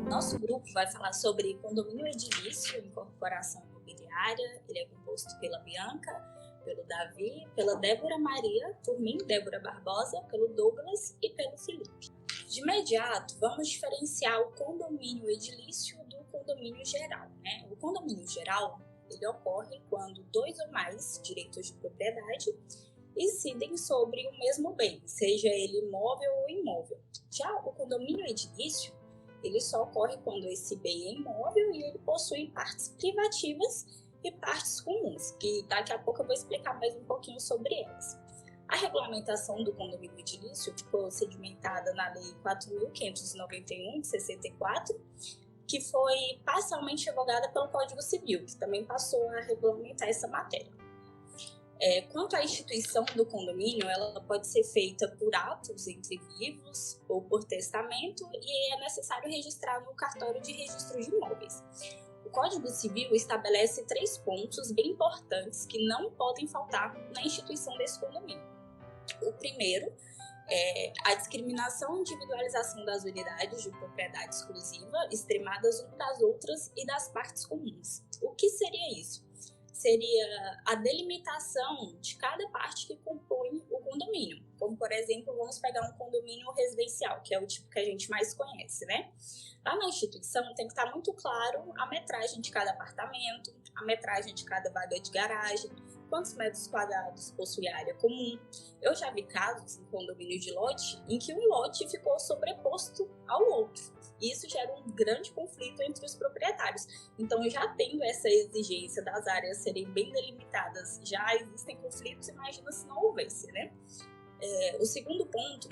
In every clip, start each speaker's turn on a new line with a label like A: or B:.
A: Nosso grupo vai falar sobre condomínio edilício, incorporação imobiliária. Ele é composto pela Bianca, pelo Davi, pela Débora Maria, por mim, Débora Barbosa, pelo Douglas e pelo Felipe. De imediato, vamos diferenciar o condomínio edilício do condomínio geral, né? O condomínio geral, ele ocorre quando dois ou mais direitos de propriedade incidem sobre o mesmo bem, seja ele imóvel ou imóvel. Já o condomínio edilício, ele só ocorre quando esse bem é imóvel e ele possui partes privativas e partes comuns, que daqui a pouco eu vou explicar mais um pouquinho sobre elas. A regulamentação do condomínio edilício ficou sedimentada na Lei 4.591, de 64, que foi parcialmente revogada pelo Código Civil, que também passou a regulamentar essa matéria. Quanto à instituição do condomínio, ela pode ser feita por atos entre vivos ou por testamento e é necessário registrar no cartório de registro de imóveis. O Código Civil estabelece 3 pontos bem importantes que não podem faltar na instituição desse condomínio. O primeiro é a discriminação e individualização das unidades de propriedade exclusiva, extremadas umas das outras e das partes comuns. O que seria isso? Seria a delimitação de cada parte que compõe o condomínio. Como, por exemplo, vamos pegar um condomínio residencial, que é o tipo que a gente mais conhece, né? Lá na instituição tem que estar muito claro a metragem de cada apartamento, a metragem de cada vaga de garagem, quantos metros quadrados possui área comum. Eu já vi casos em condomínio de lote em que um lote ficou sobreposto ao outro. E isso gera um grande conflito entre os proprietários. Então, já tendo essa exigência das áreas serem bem delimitadas, já existem conflitos, imagina se não houvesse, né? O segundo ponto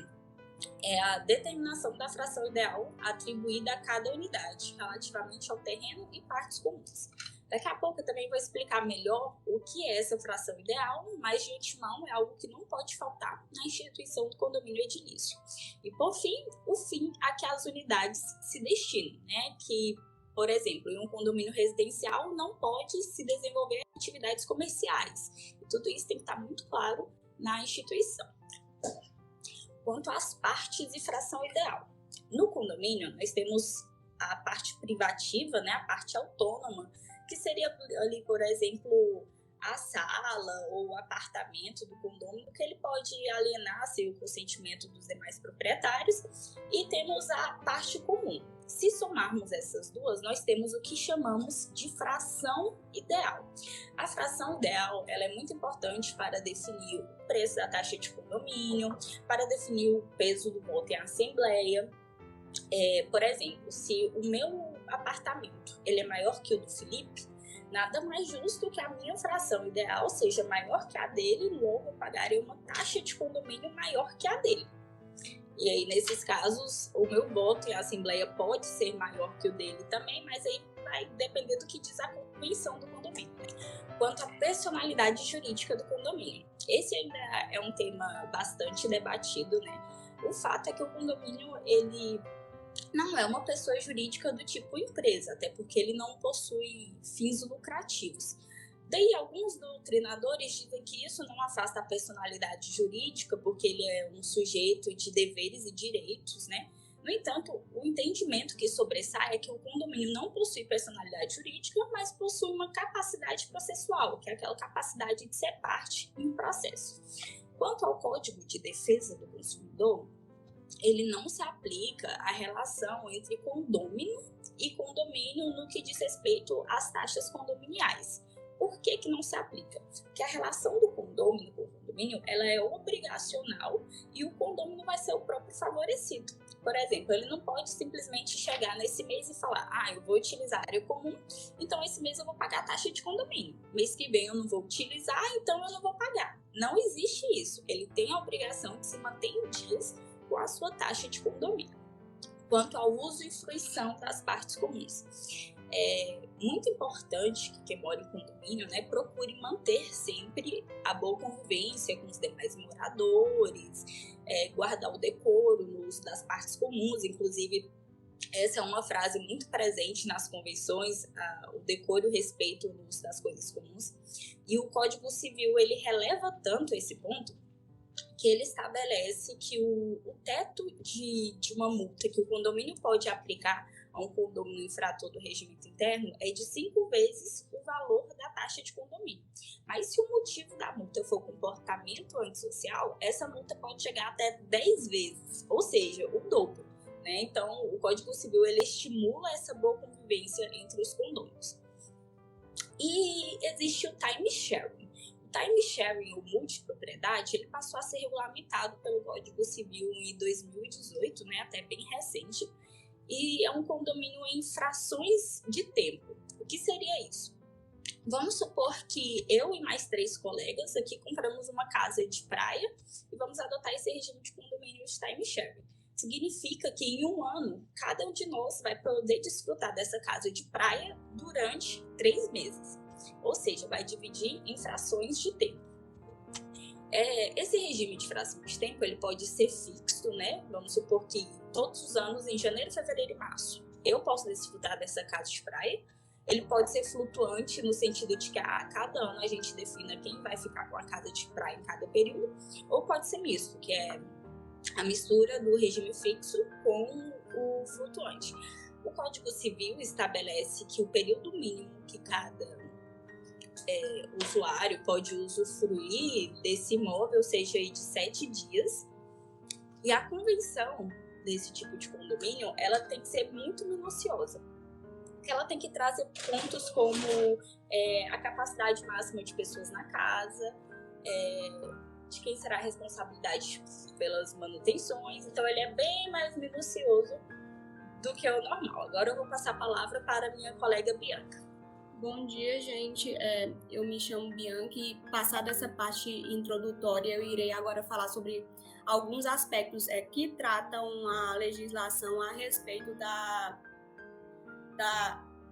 A: é a determinação da fração ideal atribuída a cada unidade, relativamente ao terreno e partes comuns. Daqui a pouco eu também vou explicar melhor o que é essa fração ideal, mas de antemão é algo que não pode faltar na instituição do condomínio edilício. E por fim, o fim a que as unidades se destinam, né? Que, por exemplo, em um condomínio residencial não pode se desenvolver atividades comerciais. E tudo isso tem que estar muito claro na instituição. Quanto às partes e fração ideal. No condomínio, nós temos a parte privativa, né, a parte autônoma, que seria ali, por exemplo, a sala ou o apartamento do condomínio, que ele pode alienar sem o consentimento dos demais proprietários, e temos a parte comum. Se somarmos essas duas, nós temos o que chamamos de fração ideal. A fração ideal, ela é muito importante para definir o preço da taxa de condomínio, para definir o peso do voto em assembleia. Por exemplo, se o meu apartamento ele é maior que o do Felipe, nada mais justo que a minha fração ideal seja maior que a dele, logo eu pagarei uma taxa de condomínio maior que a dele. E aí, nesses casos, o meu voto em assembleia pode ser maior que o dele também, mas aí vai depender do que diz a convenção do condomínio. Quanto à personalidade jurídica do condomínio, esse ainda é um tema bastante debatido, né? O fato é que o condomínio, ele não é uma pessoa jurídica do tipo empresa, até porque ele não possui fins lucrativos. Daí, alguns doutrinadores dizem que isso não afasta a personalidade jurídica, porque ele é um sujeito de deveres e direitos, né? No entanto, o entendimento que sobressai é que o condomínio não possui personalidade jurídica, mas possui uma capacidade processual, que é aquela capacidade de ser parte em um processo. Quanto ao Código de Defesa do Consumidor, ele não se aplica à relação entre condômino e condomínio no que diz respeito às taxas condominiais. Por que não se aplica? Porque a relação do condômino com o condomínio, ela é obrigacional e o condômino vai ser o próprio favorecido. Por exemplo, ele não pode simplesmente chegar nesse mês e falar: eu vou utilizar a área comum, então esse mês eu vou pagar a taxa de condomínio. Mês que vem eu não vou utilizar, então eu não vou pagar. Não existe isso. Ele tem a obrigação de se manter em dias com a sua taxa de condomínio. Quanto ao uso e fruição das partes comuns, é muito importante que quem mora em condomínio, né, procure manter sempre a boa convivência com os demais moradores, guardar o decoro no uso das partes comuns. Inclusive, essa é uma frase muito presente nas convenções, o decoro e o respeito no uso das coisas comuns. E o Código Civil, ele releva tanto esse ponto que ele estabelece que o teto de uma multa que o condomínio pode aplicar a um condômino infrator do regimento interno é de 5 vezes o valor da taxa de condomínio. Mas se o motivo da multa for comportamento antissocial, essa multa pode chegar até 10 vezes, ou seja, o dobro. Né? Então, o Código Civil ele estimula essa boa convivência entre os condôminos. E existe o time sharing. O time sharing, ou multipropriedade, ele passou a ser regulamentado pelo Código Civil em 2018, né, até bem recente, e é um condomínio em frações de tempo. O que seria isso? Vamos supor que eu e mais 3 colegas aqui compramos uma casa de praia e vamos adotar esse regime de condomínio de time sharing. Significa que em um ano, cada um de nós vai poder desfrutar dessa casa de praia durante 3 meses. Ou seja, vai dividir em frações de tempo. Esse regime de fração de tempo ele pode ser fixo, né? Vamos supor que todos os anos, em janeiro, fevereiro e março, eu posso desfrutar dessa casa de praia. Ele pode ser flutuante no sentido de que a cada ano a gente defina quem vai ficar com a casa de praia em cada período. Ou pode ser misto, que é a mistura do regime fixo com o flutuante. O Código Civil estabelece que o período mínimo que cada usuário pode usufruir desse imóvel seja de 7 dias. E a convenção desse tipo de condomínio, ela tem que ser muito minuciosa. Ela tem que trazer pontos como a capacidade máxima de pessoas na casa, de quem será a responsabilidade pelas manutenções. Então, ele é bem mais minucioso do que o normal. Agora eu vou passar a palavra para a minha colega Bianca.
B: Bom dia, gente. Eu me chamo Bianca e, passada essa parte introdutória, eu irei agora falar sobre alguns aspectos que tratam a legislação a respeito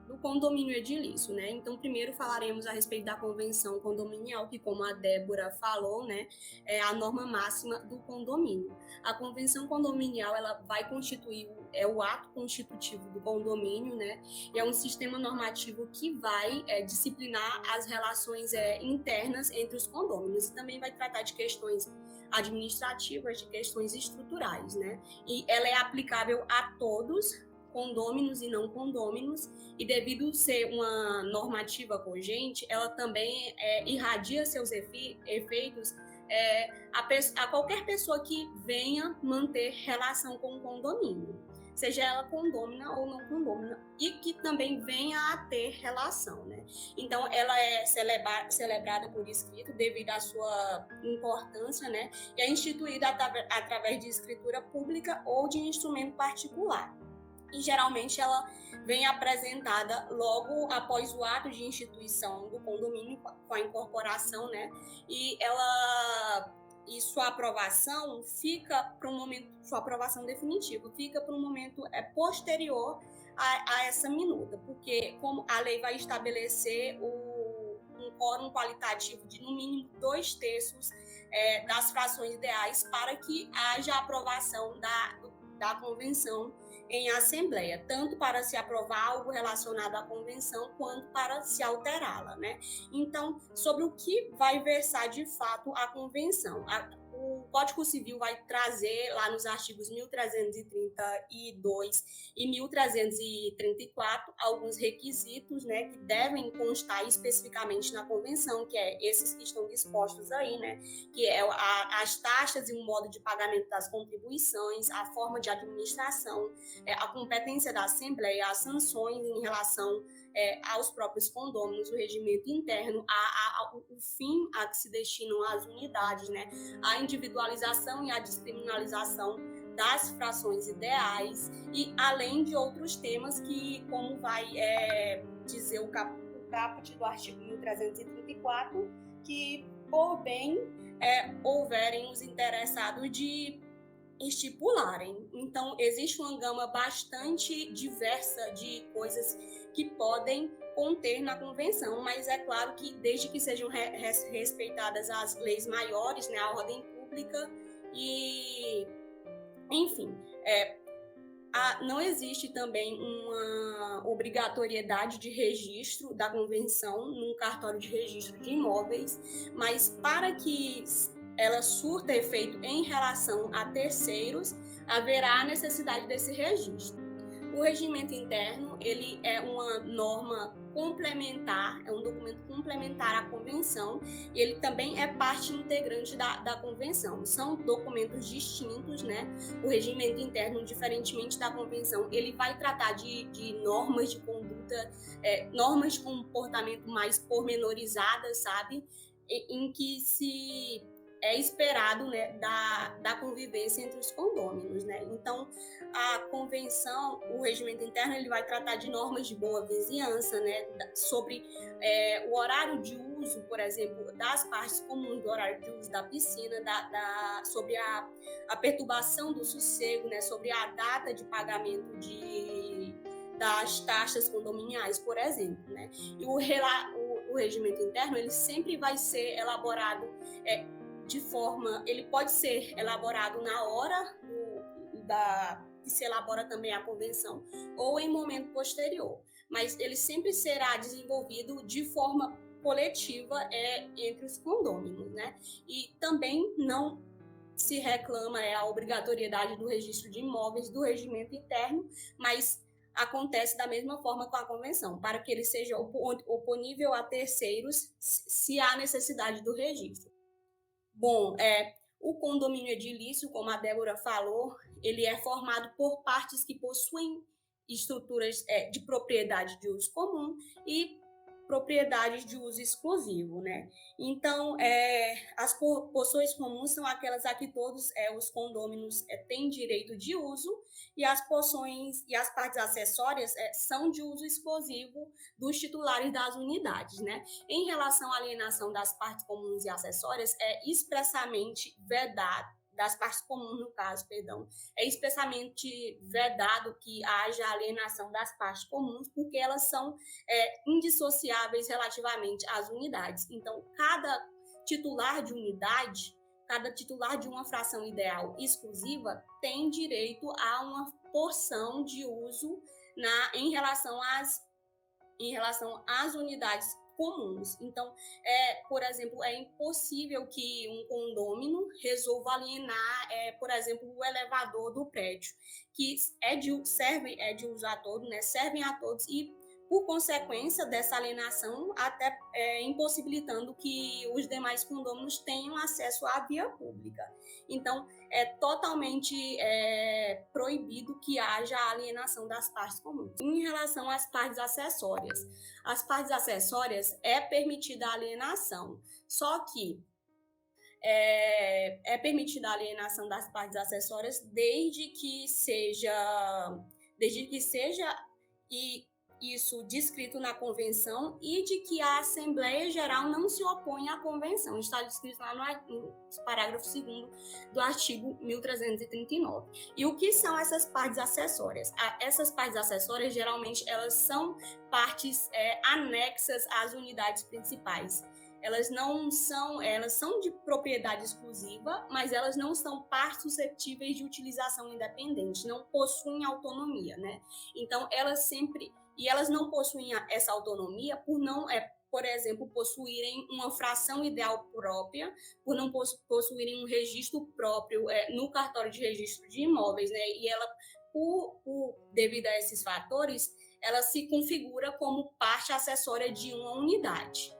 B: do condomínio edilício, né? Então, primeiro falaremos a respeito da convenção condominial, que, como a Débora falou, né, é a norma máxima do condomínio. A convenção condominial, ela vai constituir, o ato constitutivo do condomínio, né? E é um sistema normativo que vai disciplinar as relações internas entre os condôminos e também vai tratar de questões administrativas, de questões estruturais, né? E ela é aplicável a todos, condôminos e não condôminos, e devido ser uma normativa cogente, ela também irradia seus efeitos a qualquer pessoa que venha manter relação com o condomínio, seja ela condômina ou não condômina, e que também venha a ter relação, né? Então, ela é celebrada por escrito devido à sua importância, né? E é instituída através de escritura pública ou de instrumento particular. E geralmente ela vem apresentada logo após o ato de instituição do condomínio com a incorporação, né? E sua aprovação fica para um momento, sua aprovação definitiva fica para um momento posterior a essa minuta, porque como a lei vai estabelecer um quórum qualitativo de no mínimo 2/3 das frações ideais para que haja aprovação da convenção em assembleia, tanto para se aprovar algo relacionado à convenção, quanto para se alterá-la, né? Então, sobre o que vai versar de fato a convenção. O Código Civil vai trazer lá nos artigos 1332 e 1334 alguns requisitos, né, que devem constar especificamente na convenção, que é esses que estão dispostos aí, né, que é as taxas e o modo de pagamento das contribuições, a forma de administração, a competência da Assembleia, as sanções em relação aos próprios condôminos, o regimento interno, o fim a que se destinam as unidades, né, a individualização e a descriminalização das frações ideais, e além de outros temas que, como vai dizer o caput do artigo 1334, que por bem houverem os interessados de estipularem. Então, existe uma gama bastante diversa de coisas que podem conter na convenção, mas é claro que desde que sejam respeitadas as leis maiores, né, a ordem pública e, enfim, não existe também uma obrigatoriedade de registro da convenção num cartório de registro de imóveis, mas para que ela surta efeito em relação a terceiros, haverá a necessidade desse registro. O regimento interno, ele é uma norma complementar, é um documento complementar à convenção, e ele também é parte integrante da convenção. São documentos distintos, né? O regimento interno, diferentemente da convenção, ele vai tratar de normas de conduta, normas de comportamento mais pormenorizadas, sabe? Em que se é esperado, né, da convivência entre os condôminos, né? Então, a convenção, o regimento interno, ele vai tratar de normas de boa vizinhança, né, sobre o horário de uso, por exemplo, das partes comuns, do horário de uso da piscina, sobre a perturbação do sossego, né, sobre a data de pagamento das taxas condominiais, por exemplo, né? E o regimento interno, ele sempre vai ser elaborado ele pode ser elaborado na hora que se elabora também a convenção, ou em momento posterior, mas ele sempre será desenvolvido de forma coletiva entre os condôminos, né? E também não se reclama a obrigatoriedade do registro de imóveis do regimento interno, mas acontece da mesma forma com a convenção, para que ele seja oponível a terceiros se há necessidade do registro. Bom, o condomínio edilício, como a Débora falou, ele é formado por partes que possuem estruturas de propriedade de uso comum e propriedades de uso exclusivo, né? Então, as poções comuns são aquelas a que todos os condôminos têm direito de uso, e as poções e as partes acessórias são de uso exclusivo dos titulares das unidades, né? Em relação à alienação das partes comuns e acessórias, é expressamente vedado, das partes comuns, no caso, perdão, é expressamente vedado que haja alienação das partes comuns, porque elas são indissociáveis relativamente às unidades. Então, cada titular de unidade, cada titular de uma fração ideal exclusiva tem direito a uma porção de uso em relação às unidades comuns. Então, por exemplo, é impossível que um condômino resolva alienar, por exemplo, o elevador do prédio, que é de uso a todos, né? Servem a todos, e por consequência dessa alienação, até impossibilitando que os demais condôminos tenham acesso à via pública. Então, é totalmente proibido que haja alienação das partes comuns. Em relação às partes acessórias, as partes acessórias é permitida a alienação, só que é permitida a alienação das partes acessórias desde que seja isso descrito na convenção, e de que a Assembleia Geral não se opõe à convenção. Está descrito lá no parágrafo 2º do artigo 1339. E o que são essas partes acessórias? Essas partes acessórias, geralmente, elas são partes anexas às unidades principais. Elas são de propriedade exclusiva, mas elas não são partes suscetíveis de utilização independente, não possuem autonomia, né? Então, elas não possuem essa autonomia por não, por exemplo, possuírem uma fração ideal própria, por não possuírem um registro próprio no cartório de registro de imóveis, né? E ela, devido a esses fatores, ela se configura como parte acessória de uma unidade.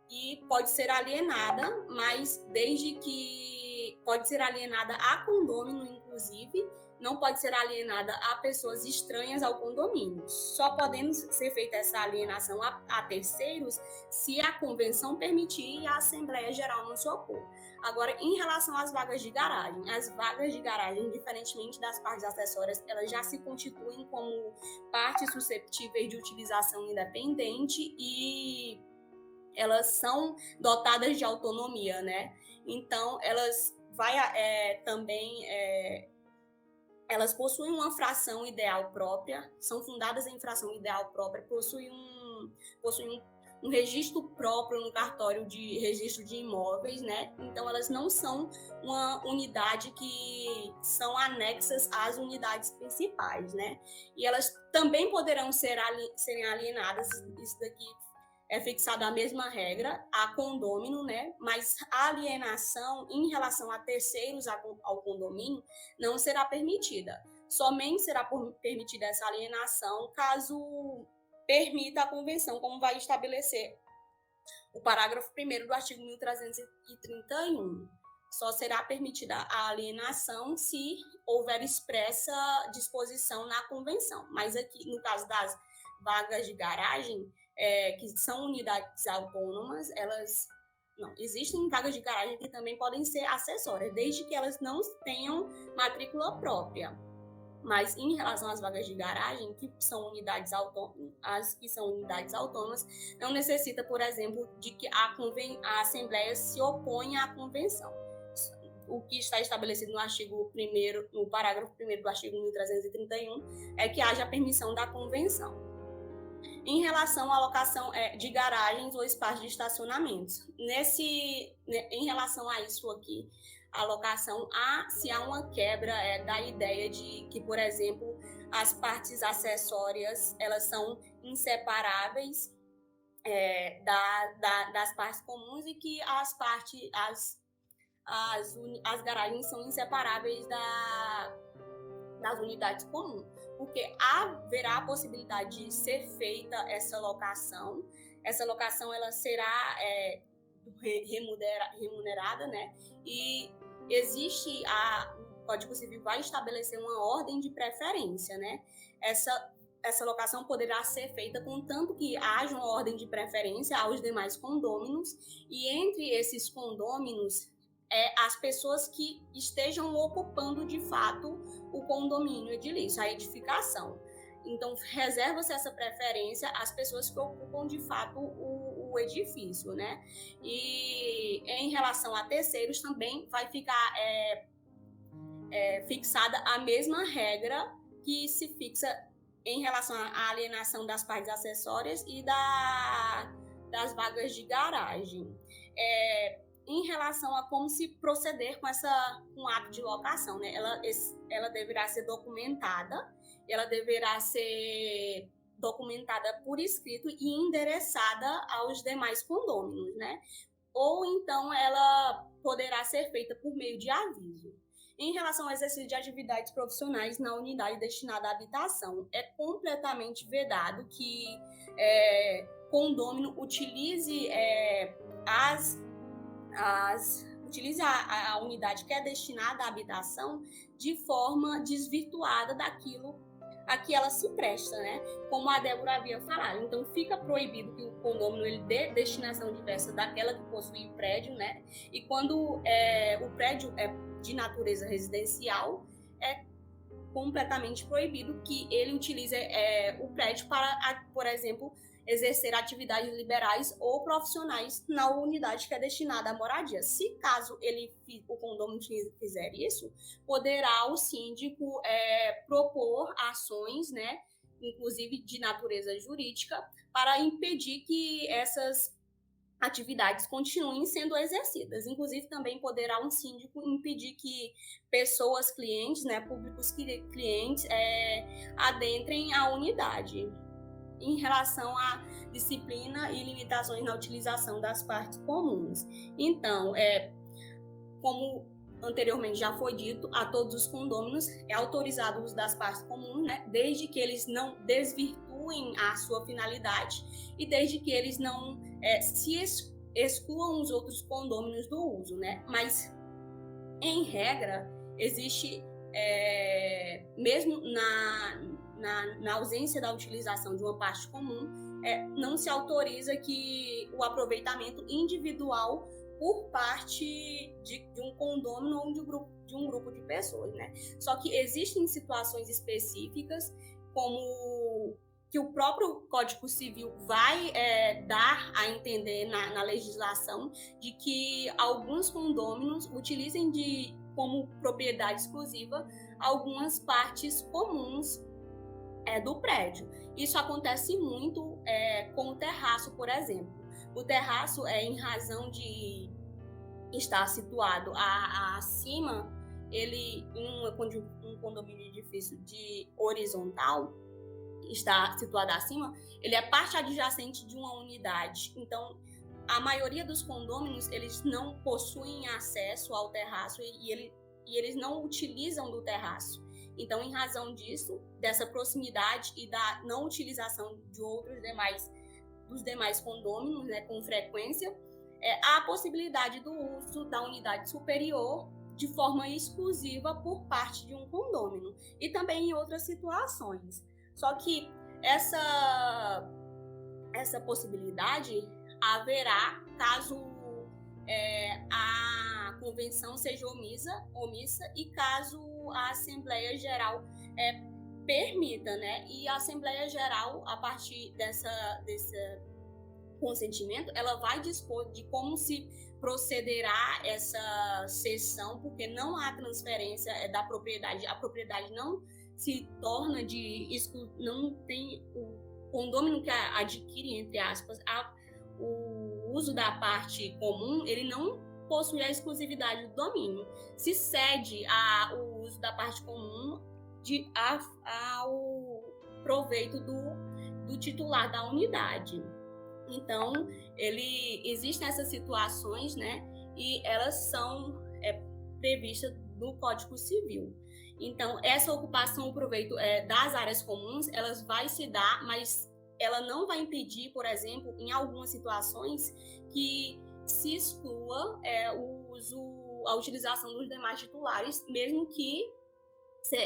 B: E pode ser alienada, mas desde que pode ser alienada a condômino, inclusive, não pode ser alienada a pessoas estranhas ao condomínio. Só podendo ser feita essa alienação a terceiros se a convenção permitir e a Assembleia Geral não se opor. Agora, em relação às vagas de garagem, as vagas de garagem, diferentemente das partes acessórias, elas já se constituem como partes susceptíveis de utilização independente e elas são dotadas de autonomia, né? Então, elas possuem uma fração ideal própria, são fundadas em fração ideal própria, possuem um registro próprio no cartório de registro de imóveis, né? Então, elas não são uma unidade que são anexas às unidades principais, né? E elas também poderão serem alienadas, isso daqui é fixada a mesma regra, a condômino, né? Mas a alienação em relação a terceiros ao condomínio não será permitida. somente será permitida essa alienação caso permita a convenção, como vai estabelecer o parágrafo 1º do artigo 1331. Só será permitida a alienação se houver expressa disposição na convenção. Mas aqui, no caso das vagas de garagem, que são unidades autônomas, elas não existem vagas de garagem que também podem ser acessórias, desde que elas não tenham matrícula própria. Mas em relação às vagas de garagem, que são unidades autônomas, não necessita, por exemplo, de que a Assembleia se oponha à convenção. O que está estabelecido no artigo 1º, no parágrafo 1º do artigo 1331, é que haja permissão da convenção. Em relação à locação de garagens ou espaços de estacionamentos, em relação a isso aqui, a locação, se há uma quebra da ideia de que, por exemplo, as partes acessórias elas são inseparáveis das partes comuns e que as garagens são inseparáveis das unidades comuns, porque haverá a possibilidade de ser feita essa locação. Essa locação ela será remunerada, né? E existe o Código Civil vai estabelecer uma ordem de preferência, né? Essa locação poderá ser feita contanto que haja uma ordem de preferência aos demais condôminos, e entre esses condôminos as pessoas que estejam ocupando de fato o condomínio edilício, a edificação. Então, reserva-se essa preferência às pessoas que ocupam de fato o edifício, né? E em relação a terceiros também vai ficar fixada a mesma regra que se fixa em relação à alienação das partes acessórias e das vagas de garagem. Em relação a como se proceder com o ato de locação, né? Ela deverá ser documentada, ela deverá ser documentada por escrito e endereçada aos demais condôminos, né? Ou então ela poderá ser feita por meio de aviso. Em relação ao exercício de atividades profissionais na unidade destinada à habitação, é completamente vedado que condômino utilize utilize a unidade que é destinada à habitação de forma desvirtuada daquilo a que ela se presta, né? Como a Débora havia falado. Então, fica proibido que o condômino ele dê destinação diversa daquela que possui o prédio, né? E quando o prédio é de natureza residencial, é completamente proibido que ele utilize o prédio para, por exemplo, exercer atividades liberais ou profissionais na unidade que é destinada à moradia. Se caso o condomínio fizer isso, poderá o síndico propor ações, né, inclusive de natureza jurídica, para impedir que essas atividades continuem sendo exercidas. Inclusive, também poderá um síndico impedir que pessoas clientes, né, públicos clientes, adentrem a unidade. Em relação à disciplina e limitações na utilização das partes comuns. Então, como anteriormente já foi dito, a todos os condôminos é autorizado o uso das partes comuns, né, desde que eles não desvirtuem a sua finalidade e desde que eles não se excluam os outros condôminos do uso, né? Mas, em regra, existe, mesmo na ausência da utilização de uma parte comum, não se autoriza que o aproveitamento individual por parte de um condômino ou de um grupo de pessoas, né? Só que existem situações específicas, como que o próprio Código Civil vai dar a entender na legislação, de que alguns condôminos utilizem como propriedade exclusiva algumas partes comuns do prédio. Isso acontece muito com o terraço, por exemplo. O terraço, em razão de estar situado acima, ele, em um condomínio de edifício de horizontal, está situado acima, ele é parte adjacente de uma unidade. Então, a maioria dos condôminos, eles não possuem acesso ao terraço e eles não utilizam do terraço. Então, em razão disso, dessa proximidade e da não utilização de dos demais condôminos, né, com frequência, há a possibilidade do uso da unidade superior de forma exclusiva por parte de um condômino e também em outras situações. Só que essa possibilidade haverá caso a convenção seja omissa e caso a Assembleia Geral permita, né? E a Assembleia Geral, a partir desse consentimento, ela vai dispor de como se procederá essa cessão, porque não há transferência da propriedade, a propriedade não se torna não tem o condômino que adquire, entre aspas, o uso da parte comum, ele não possui a exclusividade do domínio. Se cede o uso da parte comum ao proveito do titular da unidade. Então, existem essas situações, né? E elas são previstas no Código Civil. Então, essa ocupação, o proveito das áreas comuns, elas vai se dar, mas ela não vai impedir, por exemplo, em algumas situações, que se exclua a utilização dos demais titulares, mesmo que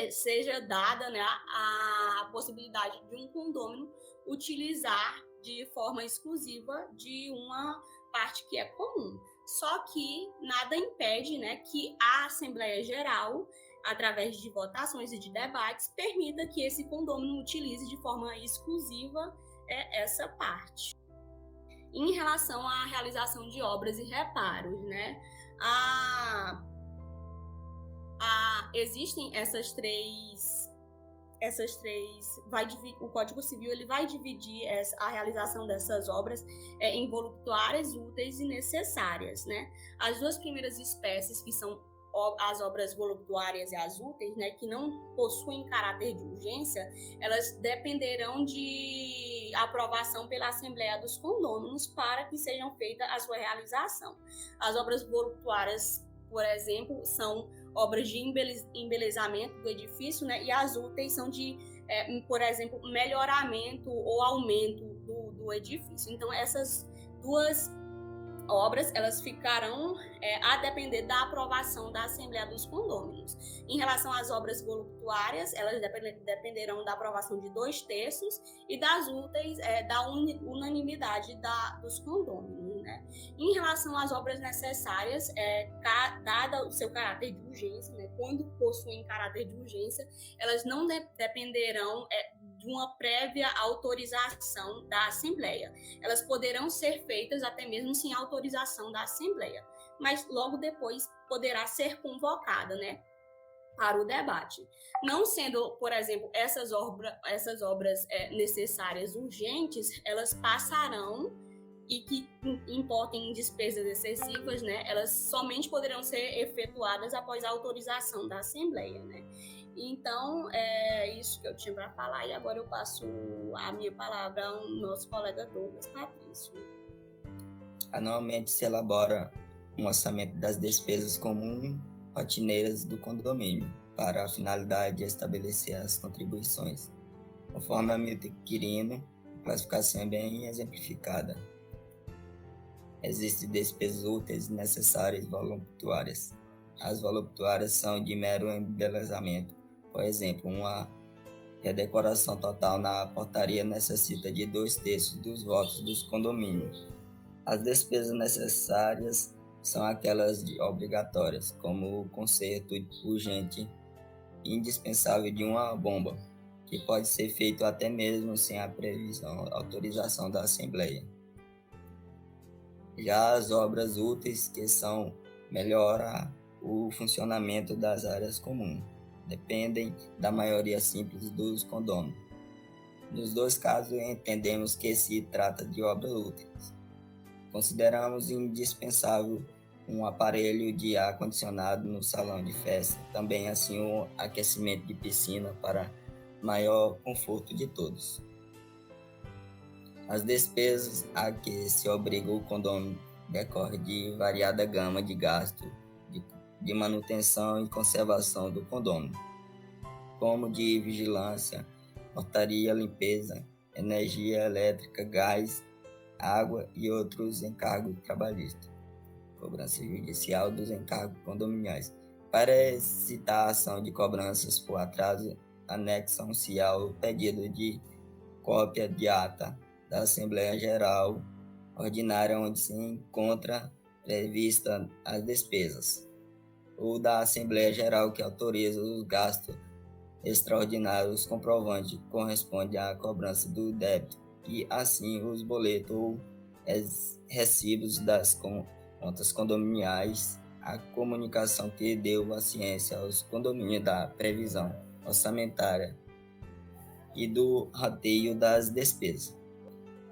B: seja dada, né, a possibilidade de um condômino utilizar de forma exclusiva de uma parte que é comum. Só que nada impede, né, que a Assembleia Geral, através de votações e de debates, permita que esse condômino utilize de forma exclusiva essa parte. Em relação à realização de obras e reparos, né, existem essas três o Código Civil ele vai dividir a realização dessas obras em voluptuárias, úteis e necessárias, né? As duas primeiras espécies, que são as obras voluptuárias e as úteis, né, que não possuem caráter de urgência, elas dependerão de aprovação pela Assembleia dos Condôminos para que sejam feita a sua realização. As obras voluptuárias, por exemplo, são obras de embelezamento do edifício, né? E as úteis são de, por exemplo, melhoramento ou aumento do edifício. Então, essas duas obras, elas ficarão a depender da aprovação da Assembleia dos Condôminos. Em relação às obras voluptuárias, elas dependerão da aprovação de 2/3 e das úteis da unanimidade dos condôminos, né? Em relação às obras necessárias, dada o seu caráter de urgência, né, quando possuem caráter de urgência, elas não dependerão de uma prévia autorização da Assembleia. Elas poderão ser feitas até mesmo sem autorização da Assembleia, mas logo depois poderá ser convocada, né, para o debate. Não sendo, por exemplo, essas obras necessárias urgentes, elas passarão e que importem despesas excessivas, né, elas somente poderão ser efetuadas após a autorização da Assembleia, né. Então, é isso que eu tinha para falar, e agora eu passo a minha palavra ao nosso colega Douglas Patrício.
C: Anualmente se elabora um orçamento das despesas comuns rotineiras do condomínio, para a finalidade de estabelecer as contribuições. Conforme a Milton Quirino, a classificação é bem exemplificada. Existem despesas úteis, necessárias e voluptuárias. As voluptuárias são de mero embelezamento. Por exemplo, uma redecoração total na portaria necessita de 2/3 dos votos dos condomínios. As despesas necessárias são aquelas obrigatórias, como o conserto urgente e indispensável de uma bomba, que pode ser feito até mesmo sem a autorização da Assembleia. Já as obras úteis, que são melhorar o funcionamento das áreas comuns, dependem da maioria simples dos condôminos. Nos dois casos, entendemos que se trata de obras úteis. Consideramos indispensável um aparelho de ar-condicionado no salão de festa, também assim o aquecimento de piscina para maior conforto de todos. As despesas a que se obriga o condômino decorrem de variada gama de gasto de manutenção e conservação do condômino. como de vigilância, portaria, limpeza, energia elétrica, gás, água e outros encargos trabalhistas. Cobrança judicial dos encargos condominiais. Para excitar a ação de cobranças por atraso, anexam-se ao pedido de cópia de ata da Assembleia Geral Ordinária onde se encontra prevista as despesas, ou da Assembleia Geral que autoriza os gastos extraordinários comprovante que corresponde à cobrança do débito, e assim os boletos ou recibos das contas condominiais, a comunicação que deu a ciência aos condomínios da previsão orçamentária e do rateio das despesas.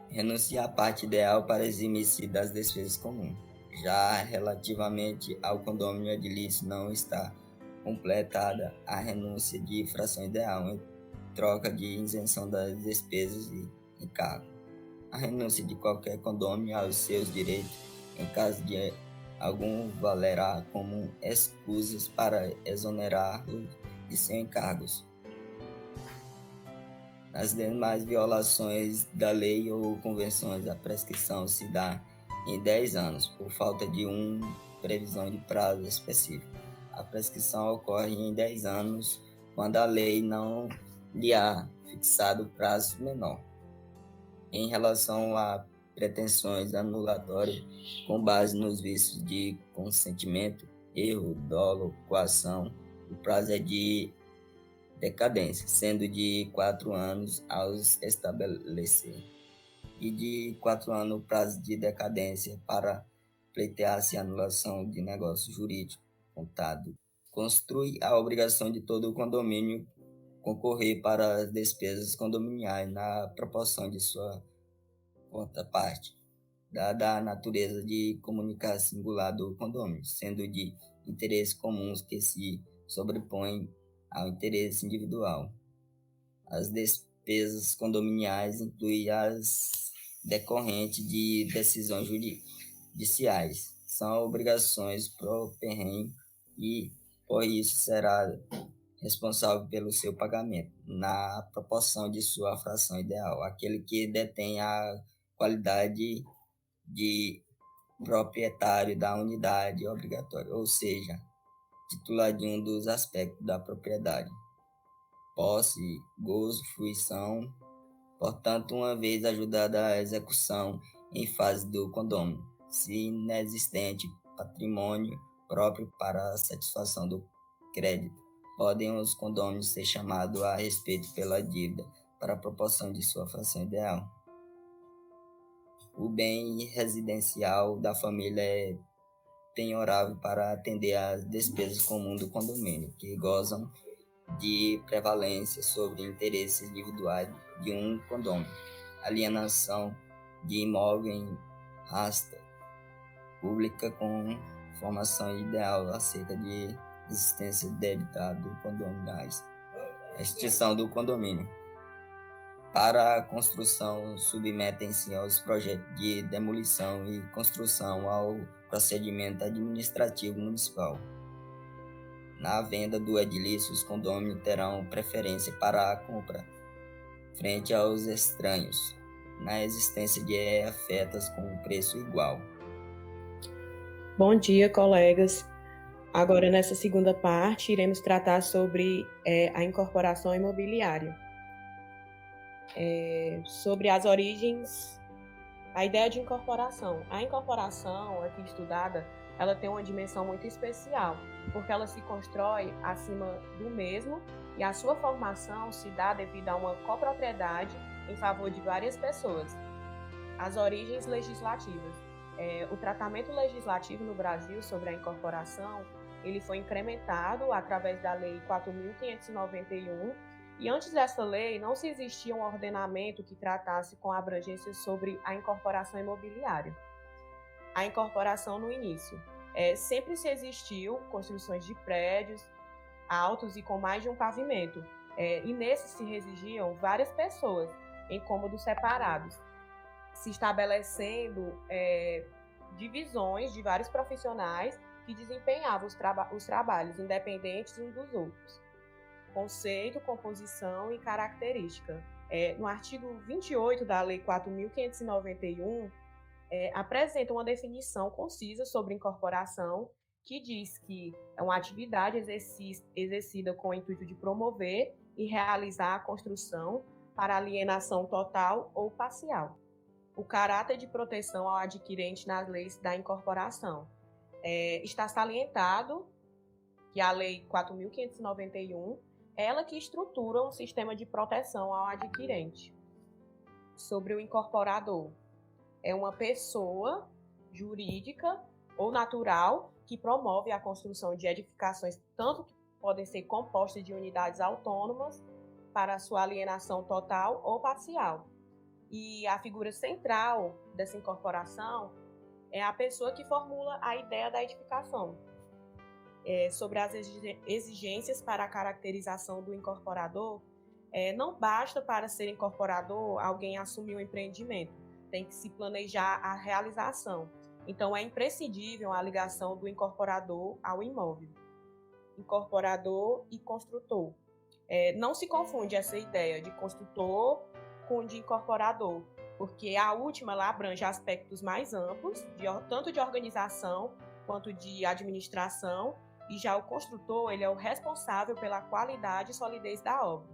C: Renuncia à parte ideal para eximir-se das despesas comuns. Já relativamente ao condômino edilício, não está completada a renúncia de fração ideal em troca de isenção das despesas e encargos. A renúncia de qualquer condômino aos seus direitos, em caso de algum, valerá como escusas para exonerá-lo de seus encargos. Nas demais violações da lei ou convenções, a prescrição se dá em 10 anos, por falta de previsão de prazo específico. A prescrição ocorre em 10 anos quando a lei não lhe há fixado prazo menor. Em relação a pretensões anulatórias com base nos vícios de consentimento, erro, dolo, coação, o prazo é de decadência, sendo de 4 anos aos estabelecer, e de 4 anos o prazo de decadência para pleitear-se a anulação de negócio jurídico contado. Constitui a obrigação de todo o condomínio concorrer para as despesas condominiais na proporção de sua contraparte, dada a natureza de comunicar singular do condômino, sendo de interesses comuns que se sobrepõem ao interesse individual. As despesas condominiais incluem as decorrentes de decisões judiciais. São obrigações pro perrengue e, por isso, será responsável pelo seu pagamento, na proporção de sua fração ideal, aquele que detém a qualidade de proprietário da unidade obrigatória, ou seja, titular de um dos aspectos da propriedade, posse, gozo, fruição, portanto, uma vez ajudada a execução em fase do condômino, se inexistente patrimônio próprio para a satisfação do crédito, podem os condôminos ser chamados a respeito pela dívida para a proporção de sua fração ideal. O bem residencial da família é penhorável para atender às despesas comuns do condomínio, que gozam de prevalência sobre interesses individuais de um condômino. Alienação de imóvel em rasta pública com formação ideal acerca de existência debitado condominiais. A extinção do condomínio. Para a construção, submetem-se aos projetos de demolição e construção ao procedimento administrativo municipal. Na venda do edilício, os condôminos terão preferência para a compra, frente aos estranhos, na existência de ofertas com preço igual.
D: Bom dia, colegas. Agora, nessa segunda parte, iremos tratar sobre a incorporação imobiliária. Sobre as origens, a ideia de incorporação. A incorporação, aqui estudada, ela tem uma dimensão muito especial, porque ela se constrói acima do mesmo e a sua formação se dá devido a uma copropriedade em favor de várias pessoas. As origens legislativas. O tratamento legislativo no Brasil sobre a incorporação, ele foi incrementado através da Lei 4.591, e antes dessa lei não se existia um ordenamento que tratasse com abrangência sobre a incorporação imobiliária. A incorporação no início. Sempre se existiu construções de prédios altos e com mais de um pavimento, e nesses se residiam várias pessoas em cômodos separados, se estabelecendo divisões de vários profissionais que desempenhavam os trabalhos independentes uns dos outros. conceito, composição e característica. No artigo 28 da Lei 4.591, apresenta uma definição concisa sobre incorporação, que diz que é uma atividade exercida com o intuito de promover e realizar a construção para alienação total ou parcial. O caráter de proteção ao adquirente nas leis da incorporação. Está salientado que a Lei 4.591, ela que estrutura um sistema de proteção ao adquirente. Sobre o incorporador, é uma pessoa jurídica ou natural que promove a construção de edificações, tanto que podem ser compostas de unidades autônomas para sua alienação total ou parcial. E a figura central dessa incorporação é a pessoa que formula a ideia da edificação. Sobre as exigências para a caracterização do incorporador, não basta para ser incorporador alguém assumir um empreendimento, tem que se planejar a realização. Então, é imprescindível a ligação do incorporador ao imóvel. Incorporador e construtor. Não se confunde essa ideia de construtor com de incorporador, porque a última lá abrange aspectos mais amplos, tanto de organização quanto de administração, e já o construtor ele é o responsável pela qualidade e solidez da obra.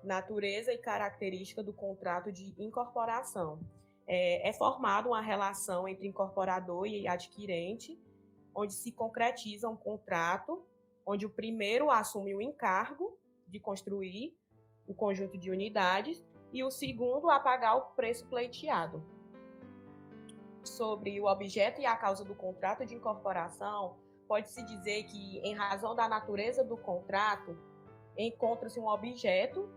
D: Natureza e característica do contrato de incorporação. É formada uma relação entre incorporador e adquirente, onde se concretiza um contrato, onde o primeiro assume o encargo de construir o conjunto de unidades e o segundo a pagar o preço pleiteado. Sobre o objeto e a causa do contrato de incorporação, pode-se dizer que, em razão da natureza do contrato, encontra-se um objeto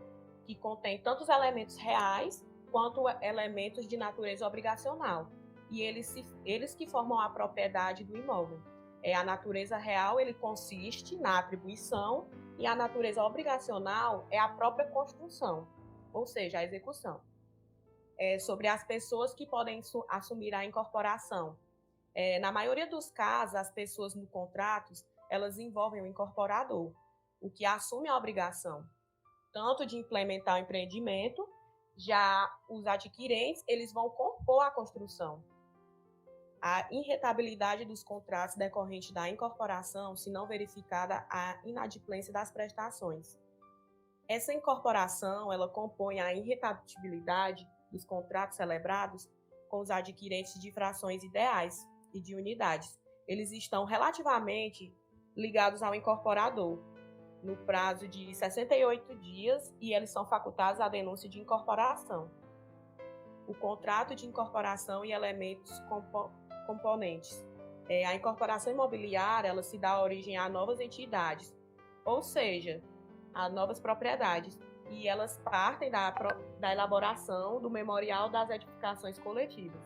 D: que contém tanto os elementos reais quanto elementos de natureza obrigacional, e eles que formam a propriedade do imóvel. A natureza real ele consiste na atribuição e a natureza obrigacional é a própria construção, ou seja, a execução. Sobre as pessoas que podem assumir a incorporação. Na maioria dos casos, as pessoas no contrato, elas envolvem o incorporador, o que assume a obrigação, tanto de implementar o empreendimento, já os adquirentes, eles vão compor a construção. A irretabilidade dos contratos decorrente da incorporação, se não verificada a inadimplência das prestações. Essa incorporação, ela compõe a irretabilidade dos contratos celebrados com os adquirentes de frações ideais e de unidades. Eles estão relativamente ligados ao incorporador, no prazo de 68 dias, e eles são facultados à denúncia de incorporação. O contrato de incorporação e elementos componentes. A incorporação imobiliária, ela se dá origem a novas entidades, ou seja, a novas propriedades, e elas partem da elaboração do memorial das edificações coletivas.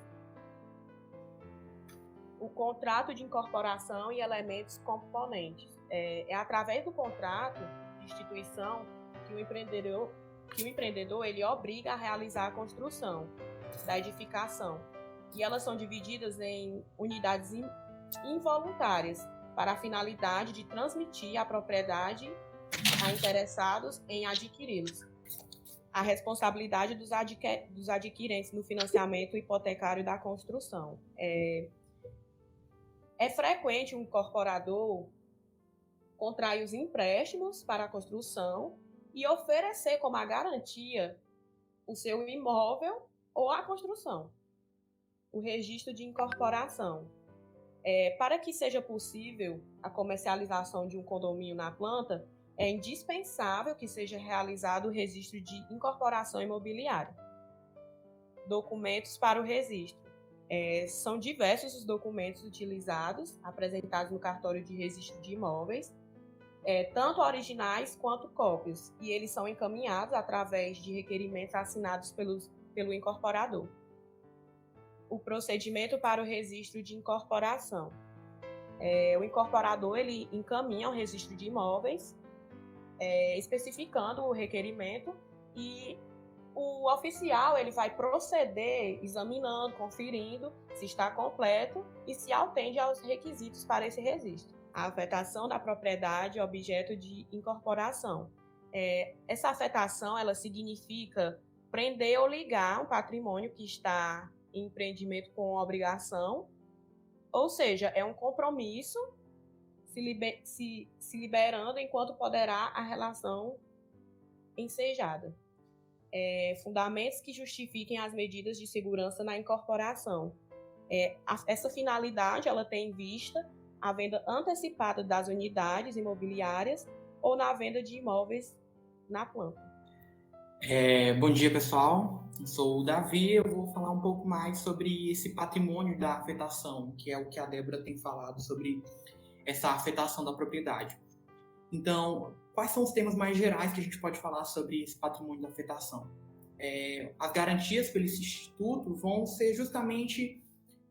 D: O contrato de incorporação e elementos componentes. É através do contrato de instituição que o empreendedor ele obriga a realizar a construção da edificação. E elas são divididas em unidades involuntárias para a finalidade de transmitir a propriedade a interessados em adquiri-los. A responsabilidade dos adquirentes no financiamento hipotecário da construção. É frequente um incorporador contrair os empréstimos para a construção e oferecer como a garantia o seu imóvel ou a construção. O registro de incorporação. Para que seja possível a comercialização de um condomínio na planta, é indispensável que seja realizado o registro de incorporação imobiliária. Documentos para o registro. São diversos os documentos utilizados, apresentados no cartório de registro de imóveis, tanto originais quanto cópias, e eles são encaminhados através de requerimentos assinados pelo incorporador. O procedimento para o registro de incorporação. O incorporador ele encaminha o registro de imóveis, especificando o requerimento, e o oficial ele vai proceder examinando, conferindo se está completo e se atende aos requisitos para esse registro. a afetação da propriedade objeto de incorporação. Essa afetação, ela significa prender ou ligar um patrimônio que está em empreendimento com obrigação, ou seja, é um compromisso se liberando enquanto poderá a relação ensejada. Fundamentos que justifiquem as medidas de segurança na incorporação. Essa finalidade ela tem em vista a venda antecipada das unidades imobiliárias ou na venda de imóveis na planta.
E: Bom dia, pessoal. Eu sou o Davi. Eu vou falar um pouco mais sobre esse patrimônio da afetação, que é o que a Débora tem falado sobre essa afetação da propriedade. Então, quais são os temas mais gerais que a gente pode falar sobre esse patrimônio da afetação? As garantias pelo instituto vão ser justamente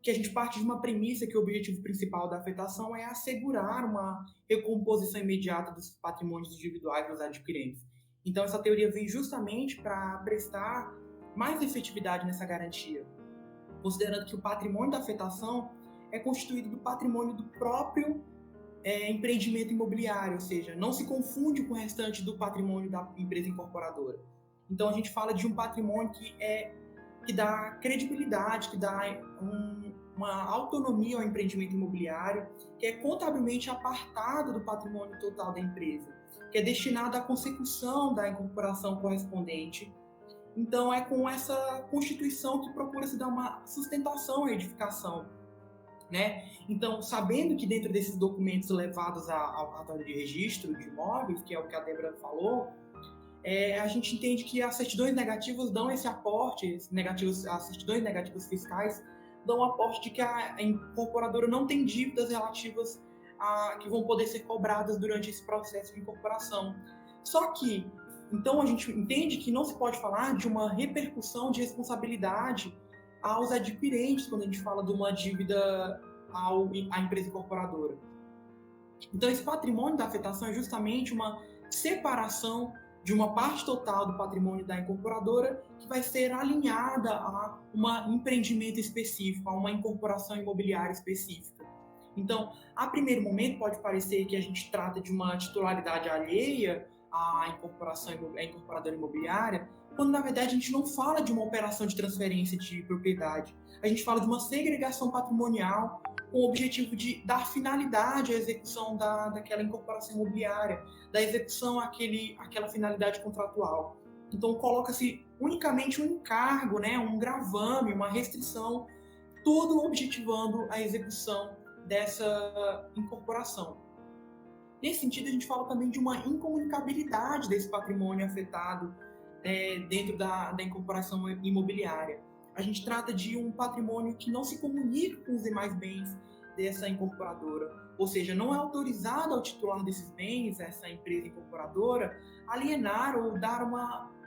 E: que a gente parte de uma premissa que o objetivo principal da afetação é assegurar uma recomposição imediata dos patrimônios individuais dos adquirentes. Então, essa teoria vem justamente para prestar mais efetividade nessa garantia, considerando que o patrimônio da afetação é constituído do patrimônio do próprio empreendimento imobiliário, ou seja, não se confunde com o restante do patrimônio da empresa incorporadora. Então, a gente fala de um patrimônio que dá credibilidade, que dá uma autonomia ao empreendimento imobiliário, que é contabilmente apartado do patrimônio total da empresa, que é destinado à consecução da incorporação correspondente. Então, é com essa constituição que procura-se dar uma sustentação à edificação, né? Então, sabendo que dentro desses documentos levados ao cartório de registro de imóveis, que é o que a Débora falou, a gente entende que as certidões negativas dão esse aporte, as certidões negativas fiscais dão um aporte de que a incorporadora não tem dívidas relativas que vão poder ser cobradas durante esse processo de incorporação. Só que, então, a gente entende que não se pode falar de uma repercussão de responsabilidade aos adquirentes quando a gente fala de uma dívida à empresa incorporadora. Então, esse patrimônio da afetação é justamente uma separação de uma parte total do patrimônio da incorporadora que vai ser alinhada a um empreendimento específico, a uma incorporação imobiliária específica. Então, a primeiro momento, pode parecer que a gente trata de uma titularidade alheia à incorporadora imobiliária, quando, na verdade, a gente não fala de uma operação de transferência de propriedade. A gente fala de uma segregação patrimonial com o objetivo de dar finalidade à execução daquela incorporação imobiliária, da execução àquela finalidade contratual. Então, coloca-se unicamente um encargo, né, um gravame, uma restrição, tudo objetivando a execução dessa incorporação. Nesse sentido, a gente fala também de uma incomunicabilidade desse patrimônio afetado dentro da incorporação imobiliária. A gente trata de um patrimônio que não se comunica com os demais bens dessa incorporadora, ou seja, não é autorizado ao titular desses bens, essa empresa incorporadora, alienar ou dar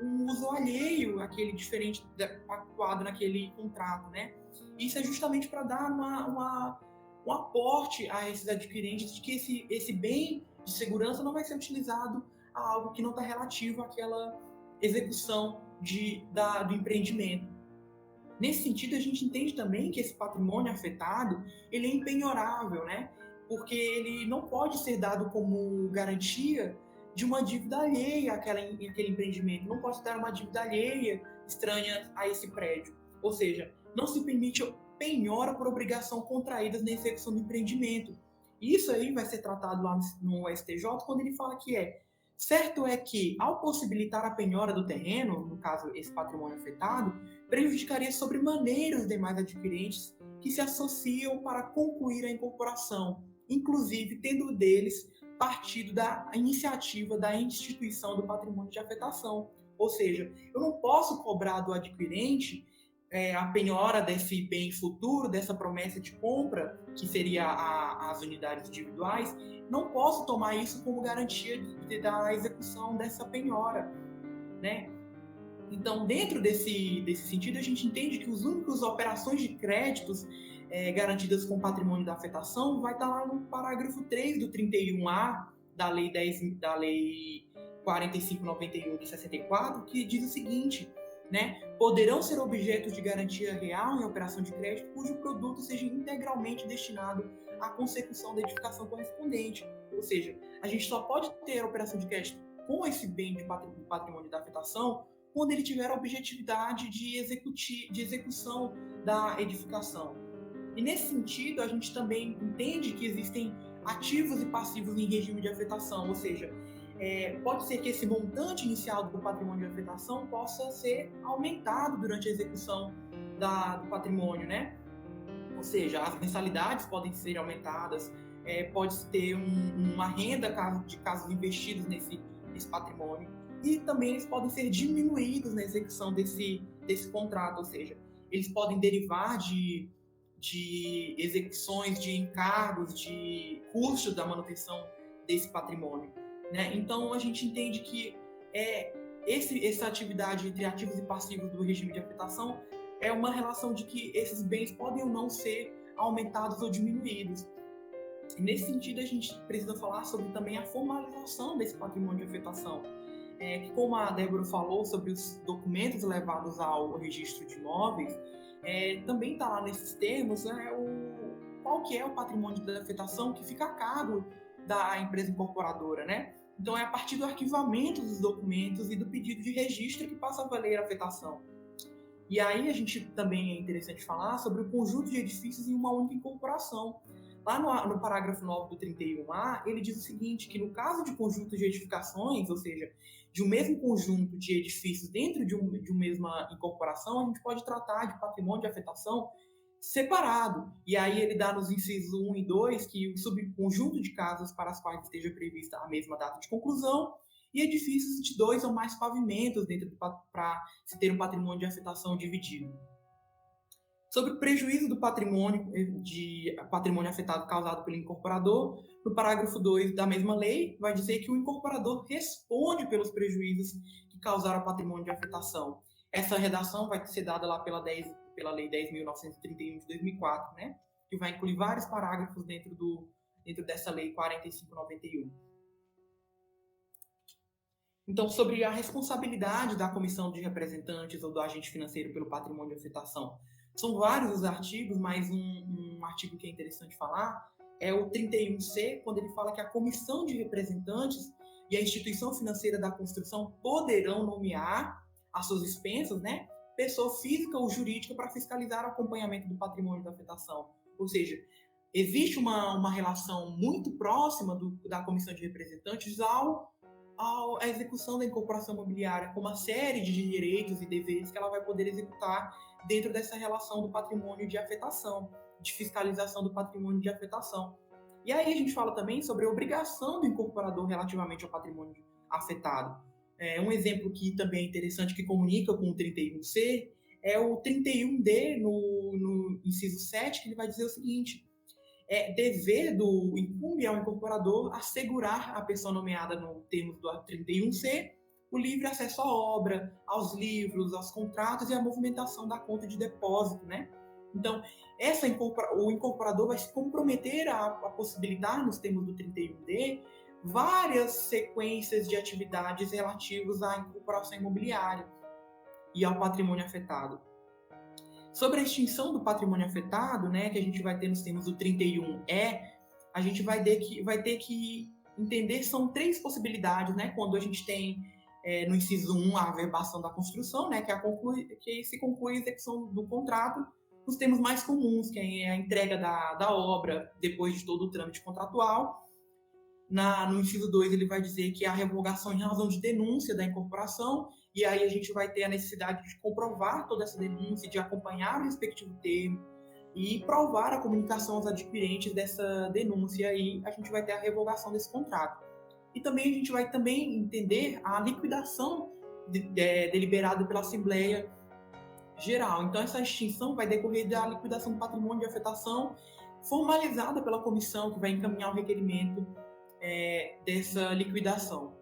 E: um uso alheio àquele diferente pactuado naquele contrato, né? Isso é justamente para dar um aporte a esses adquirentes de que esse bem de segurança não vai ser utilizado a algo que não está relativo àquela execução do empreendimento. Nesse sentido, a gente entende também que esse patrimônio afetado ele é impenhorável, né? Porque ele não pode ser dado como garantia de uma dívida alheia àquele empreendimento, não pode dar uma dívida alheia estranha a esse prédio. Ou seja, não se permite penhora por obrigação contraídas na execução do empreendimento. Isso aí vai ser tratado lá no STJ quando ele fala que certo é que, ao possibilitar a penhora do terreno, no caso esse patrimônio afetado, prejudicaria sobremaneira os demais adquirentes que se associam para concluir a incorporação, inclusive tendo deles partido da iniciativa da instituição do patrimônio de afetação. Ou seja, eu não posso cobrar do adquirente a penhora desse bem futuro, dessa promessa de compra, que seria as unidades individuais, não posso tomar isso como garantia da execução dessa penhora, né? Então, dentro desse sentido, a gente entende que as únicas operações de créditos garantidas com patrimônio da afetação vai estar lá no parágrafo 3 do 31A da Lei 4591 de 64, que diz o seguinte, né? Poderão ser objetos de garantia real em operação de crédito cujo produto seja integralmente destinado a consecução da edificação correspondente. Ou seja, a gente só pode ter a operação de crédito com esse bem de patrimônio da afetação quando ele tiver a objetividade de execução da edificação. E nesse sentido, a gente também entende que existem ativos e passivos em regime de afetação, ou seja, pode ser que esse montante inicial do patrimônio de afetação possa ser aumentado durante a execução do patrimônio, né? Ou seja, as mensalidades podem ser aumentadas, pode ter uma renda de casos investidos nesse patrimônio, e também eles podem ser diminuídos na execução desse contrato, ou seja, eles podem derivar de execuções de encargos, de custos da manutenção desse patrimônio, né? Então, a gente entende que essa atividade entre ativos e passivos do regime de afetação é uma relação de que esses bens podem ou não ser aumentados ou diminuídos. E nesse sentido, a gente precisa falar sobre também a formalização desse patrimônio de afetação, que, como a Débora falou sobre os documentos levados ao registro de imóveis, também está lá nesses termos qual que é o patrimônio de afetação que fica a cargo da empresa incorporadora, né? Então, é a partir do arquivamento dos documentos e do pedido de registro que passa a valer a afetação. E aí a gente também é interessante falar sobre o conjunto de edifícios em uma única incorporação. Lá no parágrafo 9 do 31A, ele diz o seguinte, que no caso de conjuntos de edificações, ou seja, de um mesmo conjunto de edifícios dentro de uma mesma incorporação, a gente pode tratar de patrimônio de afetação separado. E aí ele dá nos incisos 1 e 2 que o subconjunto de casas para as quais esteja prevista a mesma data de conclusão e edifícios de 2 ou mais pavimentos para se ter um patrimônio de afetação dividido. Sobre o prejuízo do patrimônio afetado causado pelo incorporador, no parágrafo 2 da mesma lei, vai dizer que o incorporador responde pelos prejuízos que causaram ao patrimônio de afetação. Essa redação vai ser dada lá pela Lei 10.931 de 2004, né? Que vai incluir vários parágrafos dentro dessa Lei 4591. Então, sobre a responsabilidade da comissão de representantes ou do agente financeiro pelo patrimônio de afetação, são vários os artigos, mas um artigo que é interessante falar é o 31C, quando ele fala que a comissão de representantes e a instituição financeira da construção poderão nomear às suas expensas, né, pessoa física ou jurídica para fiscalizar o acompanhamento do patrimônio da afetação. Ou seja, existe uma relação muito próxima da comissão de representantes à execução da incorporação imobiliária, com uma série de direitos e deveres que ela vai poder executar dentro dessa relação do patrimônio de afetação, de fiscalização do patrimônio de afetação. E aí a gente fala também sobre a obrigação do incorporador relativamente ao patrimônio afetado. Um exemplo que também é interessante, que comunica com o 31C, é o 31D, no inciso 7, que ele vai dizer o seguinte: incumbe ao incorporador assegurar à pessoa nomeada no termos do 31C o livre acesso à obra, aos livros, aos contratos e à movimentação da conta de depósito, né? Então, o incorporador vai se comprometer a possibilitar, nos termos do 31D, várias sequências de atividades relativas à incorporação imobiliária e ao patrimônio afetado. Sobre a extinção do patrimônio afetado, né, que a gente vai ter nos termos do 31E, a gente vai ter que entender, são 3 possibilidades, né, quando a gente tem no inciso 1 a averbação da construção, né, que se conclui a execução do contrato, nos termos mais comuns, que é a entrega da obra depois de todo o trâmite contratual. No inciso 2, ele vai dizer que é a revogação em razão de denúncia da incorporação, e aí a gente vai ter a necessidade de comprovar toda essa denúncia, de acompanhar o respectivo termo e provar a comunicação aos adquirentes dessa denúncia, e aí a gente vai ter a revogação desse contrato. E também a gente vai também entender a liquidação deliberada pela Assembleia Geral. Então, essa extinção vai decorrer da liquidação do patrimônio de afetação formalizada pela comissão, que vai encaminhar o requerimento dessa liquidação.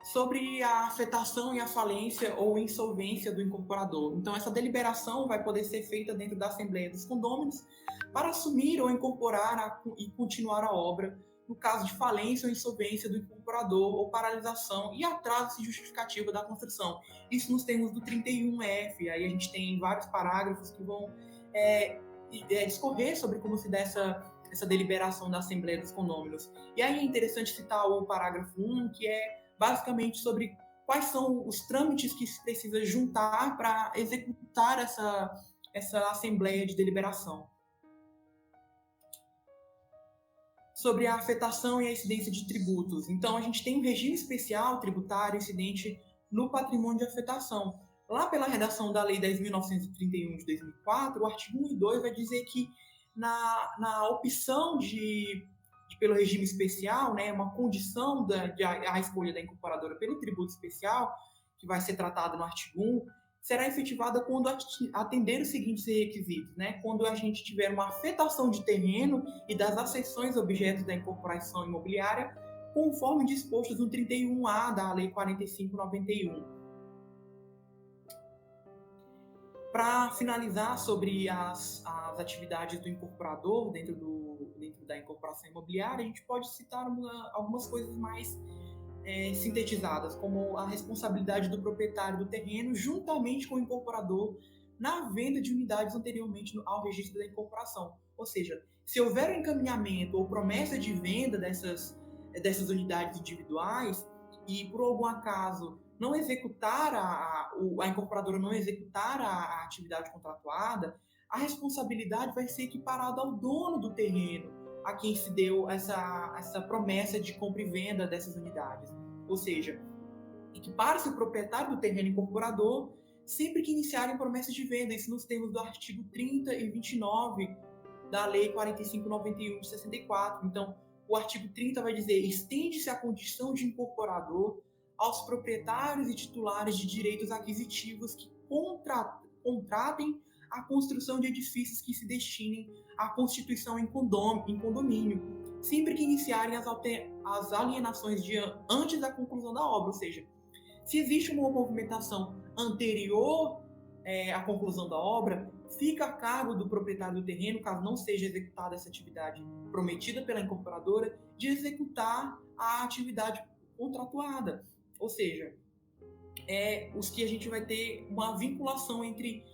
E: Sobre a afetação e a falência ou insolvência do incorporador. Então, essa deliberação vai poder ser feita dentro da Assembleia dos Condôminos para assumir ou incorporar e continuar a obra no caso de falência ou insolvência do incorporador ou paralisação e atraso justificativo da construção. Isso nos termos do 31F. Aí a gente tem vários parágrafos que vão discorrer sobre como se dá essa deliberação da Assembleia dos Condôminos. E aí é interessante citar o parágrafo 1, que é basicamente sobre quais são os trâmites que se precisa juntar para executar essa Assembleia de Deliberação. Sobre a afetação e a incidência de tributos. Então, a gente tem um regime especial tributário incidente no patrimônio de afetação. Lá pela redação da Lei 10.931 de 2004, o artigo 1 e 2 vai dizer que na opção pelo regime especial, né, uma condição a escolha da incorporadora pelo tributo especial, que vai ser tratado no artigo 1, será efetivada quando atender os seguintes requisitos, né? Quando a gente tiver uma afetação de terreno e das acessões objetos da incorporação imobiliária, conforme dispostos no 31A da Lei 4591. Para finalizar sobre as atividades do incorporador dentro da incorporação imobiliária, a gente pode citar algumas coisas mais sintetizadas, como a responsabilidade do proprietário do terreno juntamente com o incorporador na venda de unidades anteriormente ao registro da incorporação. Ou seja, se houver um encaminhamento ou promessa de venda dessas unidades individuais e por algum acaso não executar a incorporadora não executar a atividade contratuada, a responsabilidade vai ser equiparada ao dono do terreno, a quem se deu essa promessa de compra e venda dessas unidades. Ou seja, equipara-se o proprietário do terreno incorporador sempre que iniciarem promessas de venda, isso nos termos do artigo 30 e 29 da Lei 4591 de 64. Então, o artigo 30 vai dizer: estende-se a condição de incorporador aos proprietários e titulares de direitos aquisitivos que contratem a construção de edifícios que se destinem à constituição em condomínio, sempre que iniciarem as alienações antes da conclusão da obra. Ou seja, se existe uma movimentação anterior à conclusão da obra, fica a cargo do proprietário do terreno, caso não seja executada essa atividade prometida pela incorporadora, de executar a atividade contratuada. Ou seja, os que a gente vai ter uma vinculação entre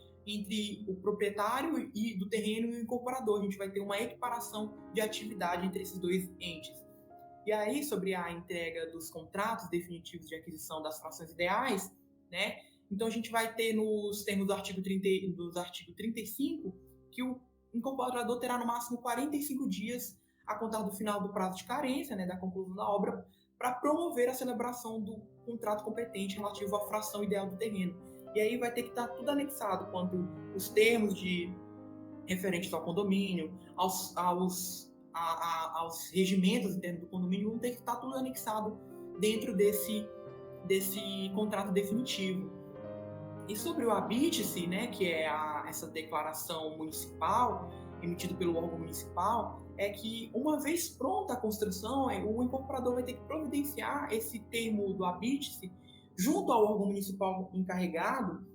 E: o proprietário do terreno e o incorporador. A gente vai ter uma equiparação de atividade entre esses dois entes. E aí, sobre a entrega dos contratos definitivos de aquisição das frações ideais, né? Então, a gente vai ter nos termos do artigo 35 que o incorporador terá no máximo 45 dias a contar do final do prazo de carência, né, da conclusão da obra, para promover a celebração do contrato competente relativo à fração ideal do terreno. E aí vai ter que estar tudo anexado, quanto os termos referentes ao condomínio, aos regimentos internos do condomínio, vão ter que estar tudo anexado dentro desse contrato definitivo. E sobre o habite-se, né, que é essa declaração municipal, emitida pelo órgão municipal, é que, uma vez pronta a construção, o incorporador vai ter que providenciar esse termo do habite-se junto ao órgão municipal encarregado,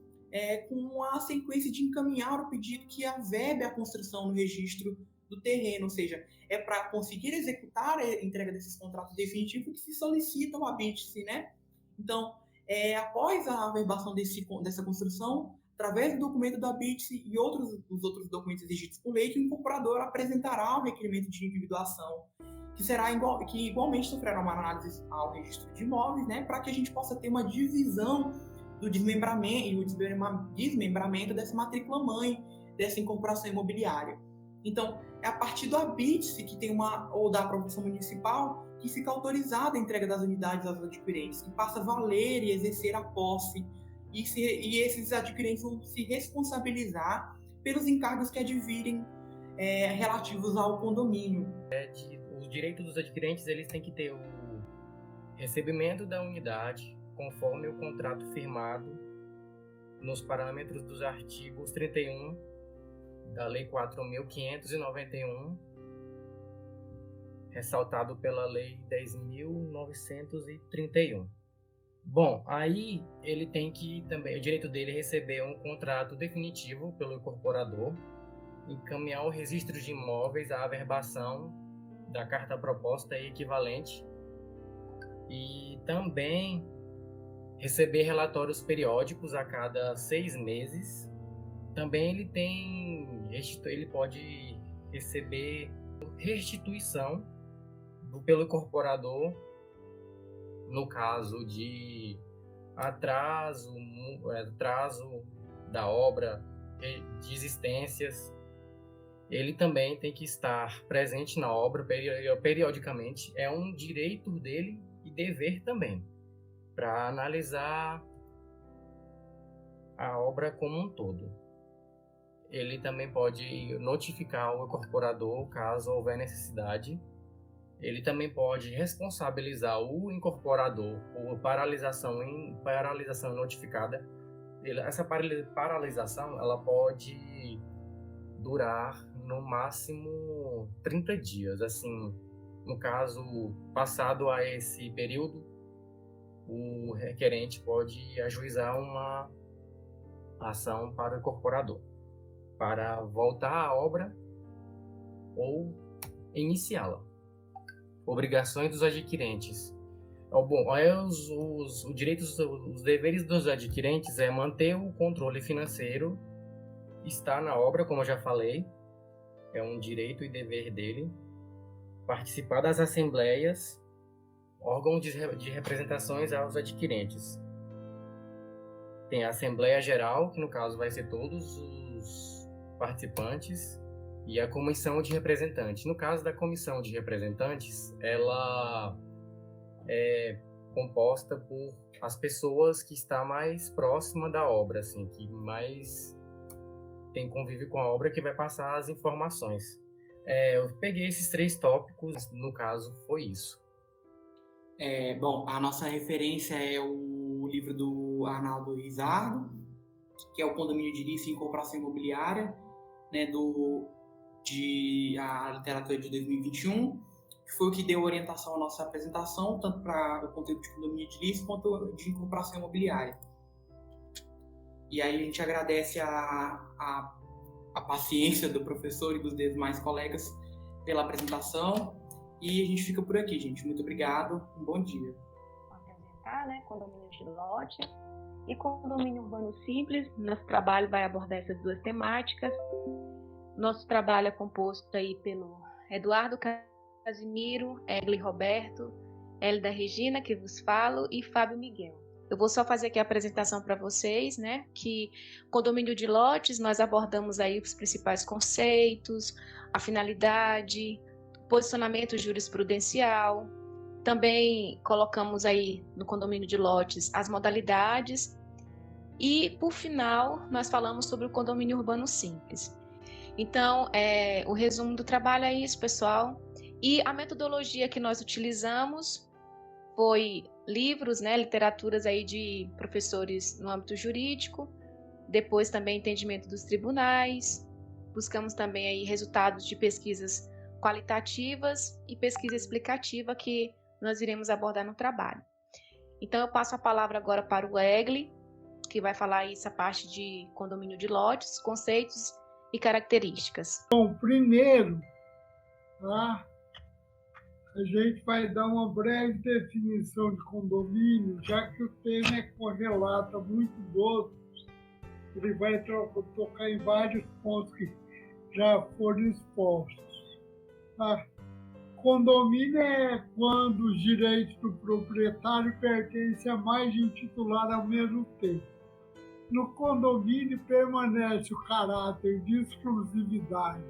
E: com a sequência de encaminhar o pedido que avebe a construção no registro do terreno. Ou seja, é para conseguir executar a entrega desses contratos definitivos que se solicita o habite-se, né? Então, após a averbação dessa construção, através do documento do habite-se e os outros documentos exigidos por lei, que o incorporador apresentará o requerimento de individuação, que igualmente sofrerá uma análise ao registro de imóveis, né, para que a gente possa ter uma divisão do desmembramento e o desmembramento dessa matrícula-mãe, dessa incorporação imobiliária. Então, é a partir do habite-se que tem ou da aprovação municipal, que fica autorizada a entrega das unidades aos adquirentes, que passa a valer e exercer a posse, e esses adquirentes vão se responsabilizar pelos encargos que advirem relativos ao condomínio.
F: Os direitos dos adquirentes, eles têm que ter o recebimento da unidade conforme o contrato firmado nos parâmetros dos artigos 31 da Lei 4.591, ressaltado pela Lei 10.931. Bom, aí ele tem que também, o direito dele é receber um contrato definitivo pelo incorporador, encaminhar o registro de imóveis, a averbação da carta proposta e equivalente, e também receber relatórios periódicos a cada 6 meses Também ele pode receber restituição pelo incorporador no caso de atraso da obra, desistências. Ele também tem que estar presente na obra periodicamente. É um direito dele e dever também, para analisar a obra como um todo. Ele também pode notificar o incorporador caso houver necessidade. Ele também pode responsabilizar o incorporador por paralisação notificada. Essa paralisação ela pode durar no máximo 30 dias. Assim, no caso, passado a esse período, o requerente pode ajuizar uma ação para o incorporador, para voltar à obra ou iniciá-la. Obrigações dos adquirentes. Os direitos, os deveres dos adquirentes é manter o controle financeiro, estar na obra, como eu já falei, é um direito e dever dele, participar das assembleias, órgãos de representações aos adquirentes. Tem a Assembleia Geral, que no caso vai ser todos os participantes, e a Comissão de Representantes. No caso da Comissão de Representantes, ela é composta por as pessoas que estão mais próximas da obra, assim, que mais tem convívio com a obra, que vai passar as informações. Eu peguei esses 3 tópicos, no caso foi isso.
E: Bom, a nossa referência é o livro do Arnaldo Rizzardo, que é o Condomínio de Edilício e Incorporação Imobiliária, né, a literatura de 2021, que foi o que deu orientação à nossa apresentação, tanto para o conteúdo de condomínio edilício quanto de incorporação imobiliária. E aí a gente agradece a paciência do professor e dos demais colegas pela apresentação, e a gente fica por aqui, gente. Muito obrigado, um bom dia.
G: Vou apresentar, né, condomínio de lote e condomínio urbano simples. Nosso trabalho vai abordar essas 2 temáticas. Nosso trabalho é composto aí pelo Eduardo Casimiro, Egli Roberto, Hélida Regina, que vos falo, e Fábio Miguel. Eu vou só fazer aqui a apresentação para vocês, né? Que condomínio de lotes, nós abordamos aí os principais conceitos, a finalidade, posicionamento jurisprudencial. Também colocamos aí no condomínio de lotes as modalidades. E, por final, nós falamos sobre o condomínio urbano simples. Então, o resumo do trabalho é isso, pessoal. E a metodologia que nós utilizamos foi livros, né, literaturas aí de professores no âmbito jurídico, depois também entendimento dos tribunais, buscamos também aí resultados de pesquisas qualitativas e pesquisa explicativa que nós iremos abordar no trabalho. Então, eu passo a palavra agora para o Egli, que vai falar aí essa parte de condomínio de lotes, conceitos e características.
H: Bom, primeiro, tá? A gente vai dar uma breve definição de condomínio, já que o tema é correlato a muitos outros. Ele vai tocar em vários pontos que já foram expostos. Tá? Condomínio é quando os direitos do proprietário pertencem a mais de um titular ao mesmo tempo. No condomínio permanece o caráter de exclusividade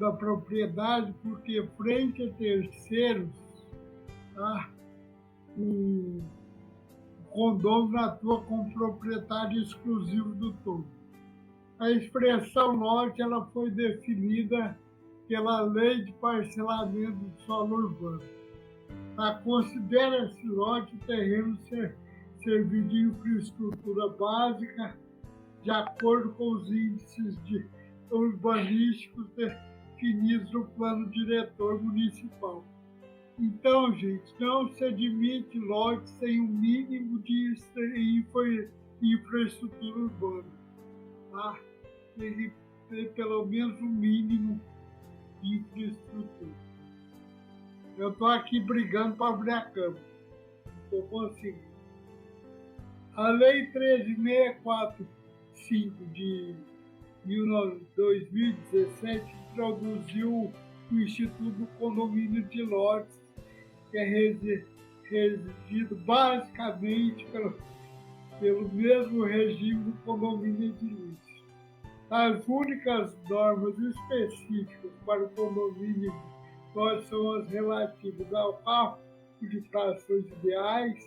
H: da propriedade, porque frente a terceiros, tá, o condômino atua como proprietário exclusivo do todo. A expressão lote ela foi definida pela Lei de Parcelamento do Solo Urbano. Considera-se lote terreno servir de infraestrutura básica de acordo com os índices urbanísticos definidos no plano diretor municipal. Então, gente, não se admite lote sem um mínimo de infraestrutura urbana. Tá? Tem que ter pelo menos um mínimo de infraestrutura. Eu estou aqui brigando para abrir a câmera. Estou conseguindo. A Lei 1364 5 de 2017, introduziu o Instituto do Condomínio de Lotes, que é regido basicamente pelo mesmo regime do condomínio edilício. As únicas normas específicas para o condomínio são as relativas ao cálculo de frações ideais,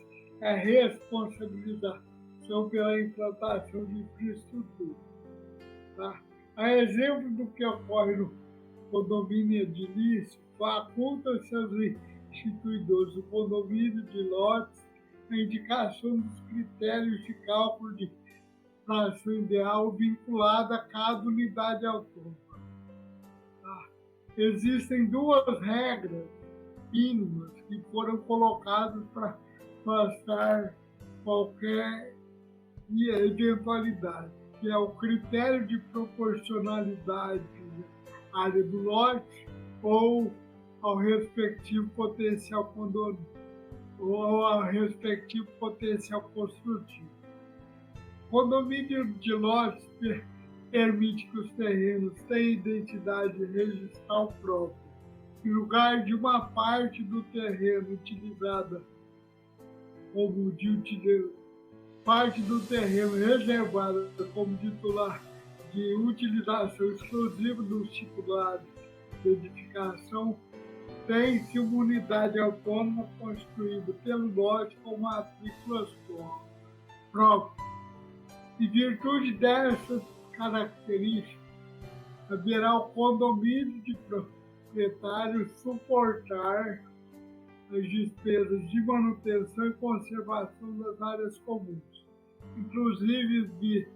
H: a responsabilização pela implantação de infraestrutura. Tá? A exemplo do que ocorre no condomínio edilício, faculta-se aos instituidores do condomínio de lotes a indicação dos critérios de cálculo de fração ideal vinculada a cada unidade autônoma. Tá? Existem duas regras mínimas que foram colocadas para afastar qualquer eventualidade, que é o critério de proporcionalidade à área do lote ou ao respectivo potencial condomínio ou ao respectivo potencial construtivo. O condomínio de lotes permite que os terrenos tenham identidade registral própria, em lugar de uma parte do terreno utilizada como parte do terreno reservada como titular de utilização exclusiva dos titulares de edificação, tem-se uma unidade autônoma construída pelo lote com matrículas próprias. Em virtude dessas características, haverá o condomínio de proprietário suportar as despesas de manutenção e conservação das áreas comuns, inclusive de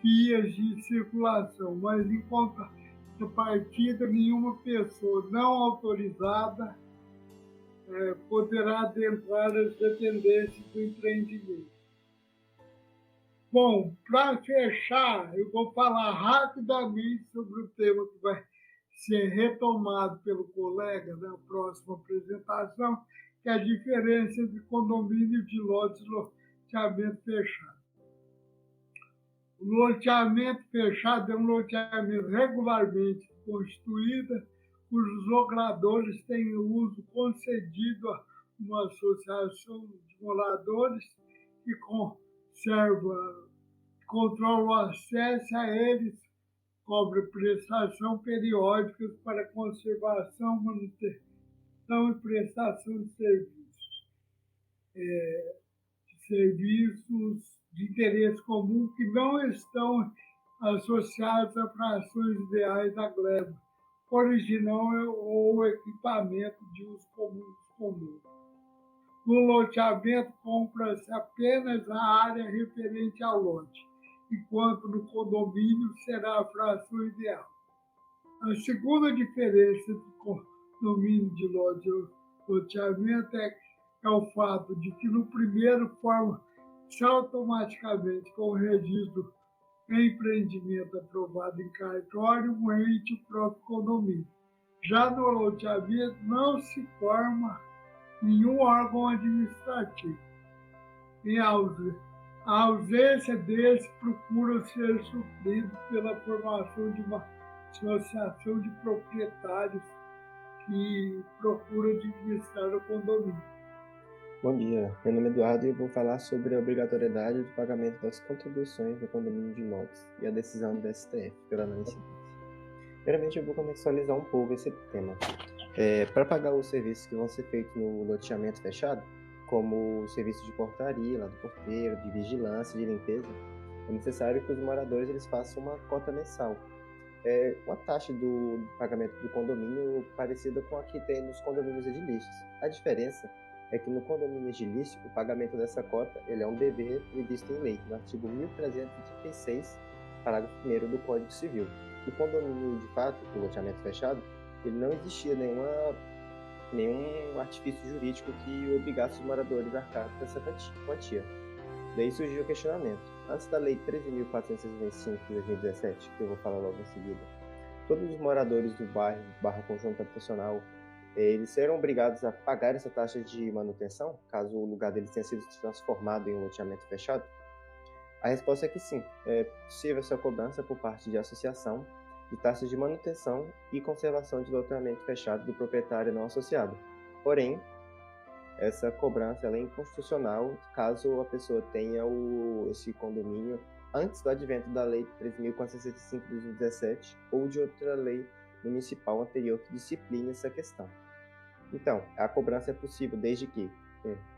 H: vias de circulação, mas em contrapartida, nenhuma pessoa não autorizada poderá adentrar as dependências do empreendimento. Bom, para fechar, eu vou falar rapidamente sobre o tema que vai ser retomado pelo colega na próxima apresentação, que é a diferença entre condomínio de lotes e loteamento fechado. O loteamento fechado é um loteamento regularmente constituído, cujos logradores têm uso concedido a uma associação de moradores que controla o acesso a eles, cobra prestação periódicas para conservação, manutenção e prestação de serviços de interesse comum que não estão associados a frações ideais da gleba original ou equipamento de uso comum. No loteamento, compra-se apenas a área referente ao lote, enquanto no condomínio será a fração ideal. A segunda diferença entre condomínio de lote e loteamento é o fato de que no primeiro forma-se automaticamente com o registro empreendimento aprovado em cartório, um ente o próprio condomínio. Já no loteamento não se forma nenhum órgão administrativo. A ausência desse procura ser suprido pela formação de uma associação de proprietários que procura administrar o condomínio.
I: Bom dia, meu nome é Eduardo e eu vou falar sobre a obrigatoriedade do pagamento das contribuições do condomínio de lotes e a decisão do STF pela não incidência. Primeiramente, eu vou contextualizar um pouco esse tema. Para pagar os serviços que vão ser feitos no loteamento fechado, como o serviço de portaria, lá do porteiro, de vigilância, de limpeza, é necessário que os moradores eles façam uma cota mensal. Uma taxa do pagamento do condomínio parecida com a que tem nos condomínios edilícios. A diferença é que no condomínio edilício, o pagamento dessa cota ele é um dever previsto em lei, no artigo 1336, parágrafo 1º do Código Civil. No condomínio, de fato, o loteamento fechado, ele não existia nenhum artifício jurídico que obrigasse os moradores a arcar com essa quantia. Daí surgiu o questionamento. Antes da Lei 13.465 de 2017, que eu vou falar logo em seguida, todos os moradores do bairro /conjunto habitacional eles serão obrigados a pagar essa taxa de manutenção, caso o lugar deles tenha sido transformado em um loteamento fechado. A resposta é que sim, é possível essa cobrança por parte de associação de taxas de manutenção e conservação de loteamento fechado do proprietário não associado. Porém, essa cobrança ela é inconstitucional caso a pessoa tenha esse condomínio antes do advento da Lei 3.465 de 2017 ou de outra lei municipal anterior que discipline essa questão. Então, a cobrança é possível desde que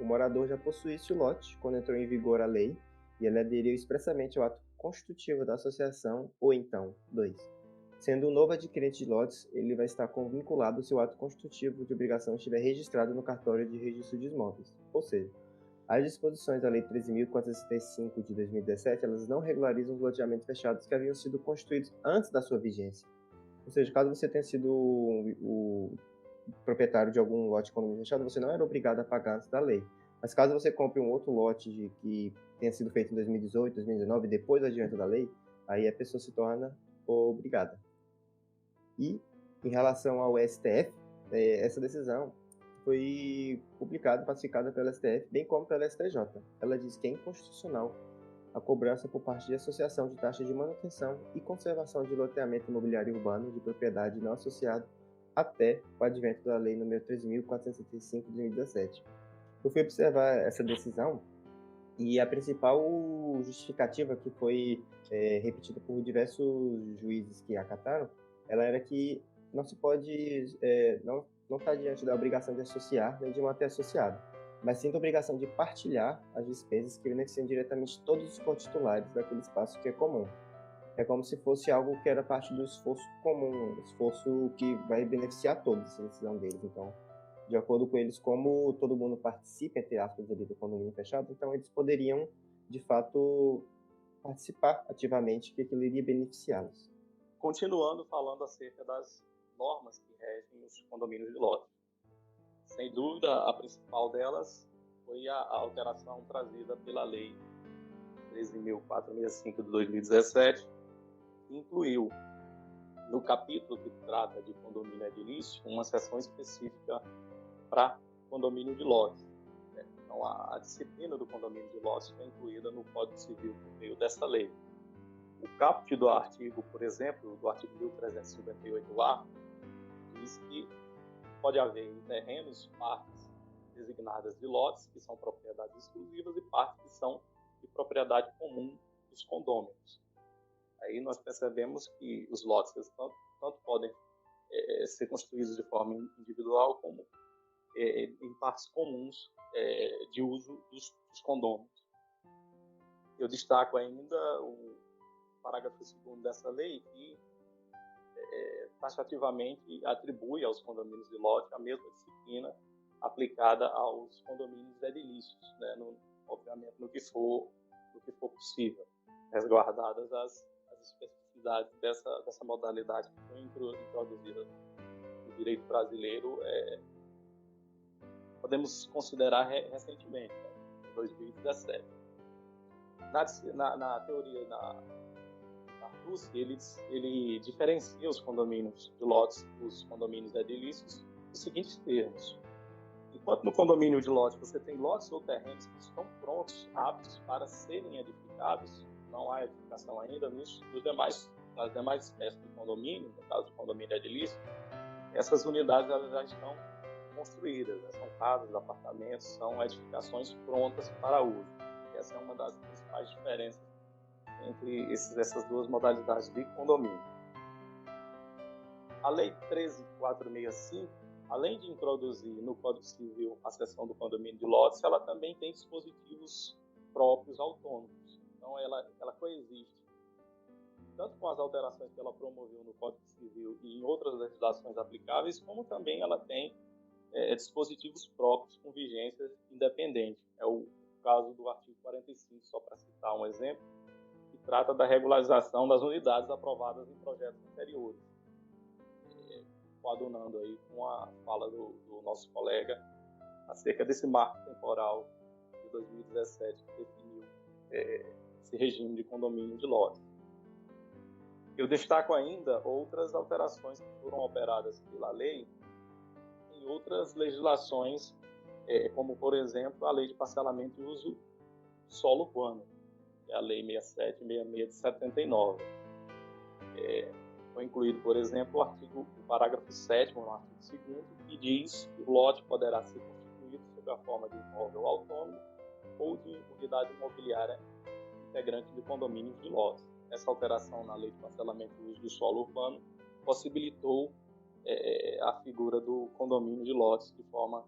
I: o morador já possuísse o lote quando entrou em vigor a lei e ele aderiu expressamente ao ato constitutivo da associação, ou então, 2. Sendo um novo adquirente de lotes, ele vai estar vinculado se o ato constitutivo de obrigação estiver registrado no cartório de registro de imóveis. Ou seja, as disposições da Lei 13.465 de 2017, elas não regularizam os loteamentos fechados que haviam sido construídos antes da sua vigência. Ou seja, caso você tenha sido o proprietário de algum lote de condomínio fechado, você não era obrigado a pagar antes da lei. Mas caso você compre um outro lote que tenha sido feito em 2018, 2019, depois do advento da lei, aí a pessoa se torna obrigada. E, em relação ao STF, essa decisão foi publicada e pacificada pela STF, bem como pela STJ. Ela diz que é inconstitucional a cobrança por parte de associação de taxa de manutenção e conservação de loteamento imobiliário urbano de propriedade não associada até o advento da Lei nº 3.465 de 2017. Eu fui observar essa decisão e a principal justificativa que foi repetida por diversos juízes que acataram, ela era que não se pode, não está diante da obrigação de associar nem de manter associado, mas sim da obrigação de partilhar as despesas que beneficiam diretamente todos os cotitulares daquele espaço que é comum. É como se fosse algo que era parte do esforço comum, esforço que vai beneficiar todos, essa decisão deles. Então, de acordo com eles, como todo mundo participa, entre aspas, ali do condomínio fechado, então eles poderiam, de fato, participar ativamente, que aquilo iria beneficiá-los.
J: Continuando falando acerca das normas que regem os condomínios de lote. Sem dúvida, a principal delas foi a alteração trazida pela Lei 13.465 de 2017, que incluiu, no capítulo que trata de condomínio edilício, uma seção específica para condomínio de lotes. Então, a disciplina do condomínio de lotes foi incluída no Código Civil por meio dessa lei. O caput do artigo, por exemplo, do artigo 1358-A, diz que pode haver em terrenos partes designadas de lotes, que são propriedades exclusivas, e partes que são de propriedade comum dos condôminos. Aí nós percebemos que os lotes tanto podem ser construídos de forma individual como em partes comuns de uso dos condôminos. Eu destaco ainda o parágrafo 2º dessa lei, que taxativamente atribui aos condomínios de lote a mesma disciplina aplicada aos condomínios edilícios, né, obviamente no que for possível, resguardadas as especificidades dessa modalidade que foi introduzida no direito brasileiro, podemos considerar recentemente, em 2017. Na teoria da Rússia, ele diferencia os condomínios de lotes dos condomínios edilícios nos seguintes termos. Enquanto no condomínio de lote você tem lotes ou terrenos que estão prontos, aptos para serem edificados, não há edificação ainda, nas demais espécies de condomínio, no caso do condomínio edilício, essas unidades elas já estão construídas, né? São casas, apartamentos, são edificações prontas para uso. Essa é uma das principais diferenças entre essas duas modalidades de condomínio. A Lei 13.465, além de introduzir no Código Civil a seção do condomínio de lotes, ela também tem dispositivos próprios autônomos. Então, ela coexiste tanto com as alterações que ela promoveu no Código Civil e em outras legislações aplicáveis, como também ela tem dispositivos próprios com vigência independente. É o caso do artigo 45, só para citar um exemplo, que trata da regularização das unidades aprovadas em projetos anteriores. Coadunando aí com a fala do nosso colega acerca desse marco temporal de 2017 que definiu esse regime de condomínio de lotes. Eu destaco ainda outras alterações que foram operadas pela lei em outras legislações, como, por exemplo, a Lei de Parcelamento e Uso do Solo Urbano. que é a Lei 6766 de 79. Foi incluído, por exemplo, o parágrafo 7º no artigo 2º, que diz que o lote poderá ser constituído sob a forma de imóvel autônomo ou de unidade imobiliária integrante de condomínios de lotes. Essa alteração na Lei de Parcelamento do Uso do Solo Urbano possibilitou a figura do condomínio de lotes de forma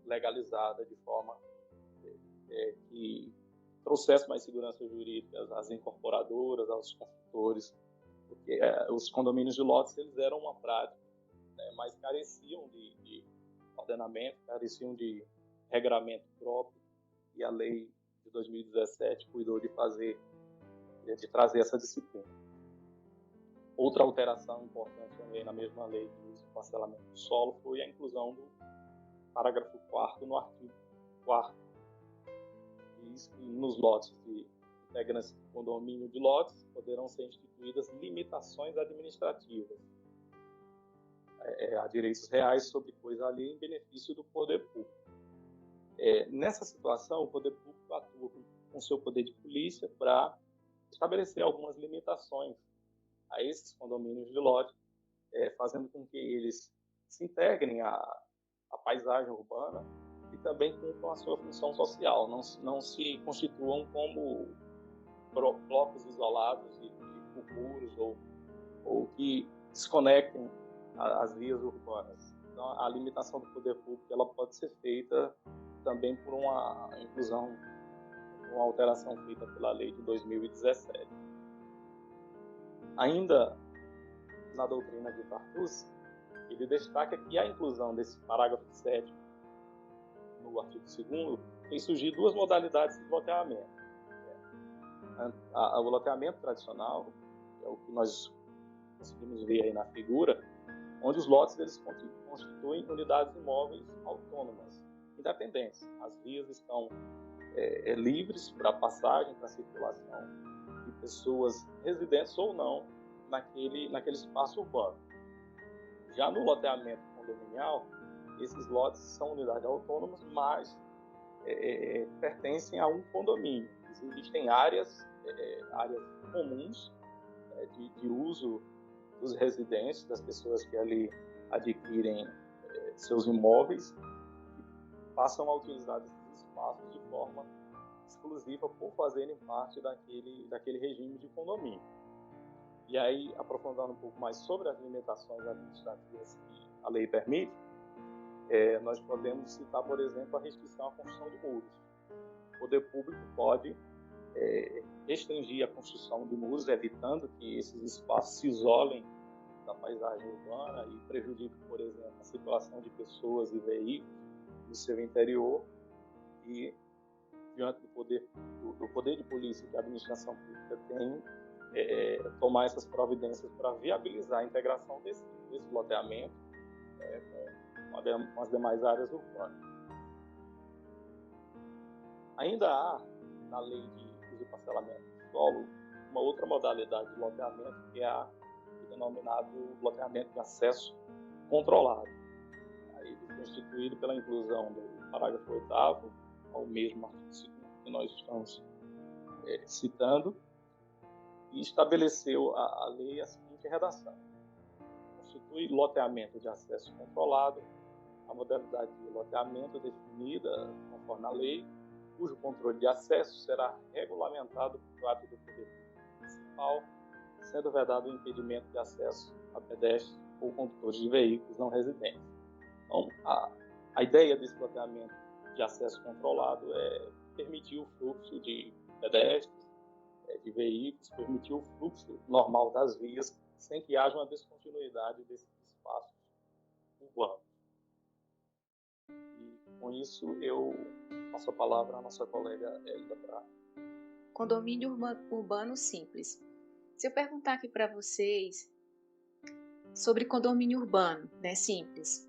J: legalizada, de forma que trouxesse mais segurança jurídica às incorporadoras, aos construtores, porque os condomínios de lotes eles eram uma prática, né, mas careciam de ordenamento, careciam de regramento próprio, e a lei de 2017 cuidou de trazer essa disciplina. Outra alteração importante também na mesma lei de uso e parcelamento do solo foi a inclusão do parágrafo 4º no artigo 4º, que diz que nos lotes de integrantes do condomínio de lotes poderão ser instituídas limitações administrativas a direitos reais sobre coisa alheia em benefício do poder público. Nessa situação, o poder público atua com seu poder de polícia para estabelecer algumas limitações a esses condomínios de lote, fazendo com que eles se integrem à paisagem urbana e também cumpram a sua função social, não se constituam como blocos isolados e por muros ou que desconectem as vias urbanas. Então, a limitação do poder público ela pode ser feita também por uma inclusão, uma alteração feita pela lei de 2017. Ainda na doutrina de Tartucci, ele destaca que a inclusão desse parágrafo 7º no artigo 2º fez surgir duas modalidades de loteamento. O loteamento tradicional, que é o que nós conseguimos ver aí na figura, onde os lotes eles constituem unidades imóveis autônomas, independentes. As vias estão livres para passagem, para circulação de pessoas residentes ou não naquele espaço urbano. Já no loteamento condominial, esses lotes são unidades autônomas, mas pertencem a um condomínio. Existem áreas comuns de uso dos residentes, das pessoas que ali adquirem seus imóveis, e passam a utilizar esses espaços de forma exclusiva por fazerem parte daquele regime de condomínio. E aí, aprofundando um pouco mais sobre as limitações administrativas que a lei permite, nós podemos citar, por exemplo, a restrição à construção de muros. O poder público pode restringir a construção de muros, evitando que esses espaços se isolem da paisagem urbana e prejudiquem, por exemplo, a circulação de pessoas e veículos no seu interior. E, diante do poder de polícia que a administração pública tem, tomar essas providências para viabilizar a integração desse loteamento com as demais áreas urbanas. Ainda há, na lei de uso e parcelamento do solo, uma outra modalidade de loteamento, que é o denominado loteamento de acesso controlado. Aí foi instituído pela inclusão do parágrafo 8º ao mesmo artigo 2º que nós estamos citando, e estabeleceu a lei a seguinte redação: constitui loteamento de acesso controlado a modalidade de loteamento definida conforme a lei, cujo controle de acesso será regulamentado por ato do poder público municipal, sendo vedado o impedimento de acesso a pedestres ou condutores de veículos não residentes. Então, a ideia desse loteamento de acesso controlado é permitir o fluxo de pedestres, de veículos, permitir o fluxo normal das vias, sem que haja uma descontinuidade desses espaços urbanos. E, com isso, eu passo a palavra à nossa colega Elida Braga.
G: Condomínio urbano simples. Se eu perguntar aqui para vocês sobre condomínio urbano, né, simples.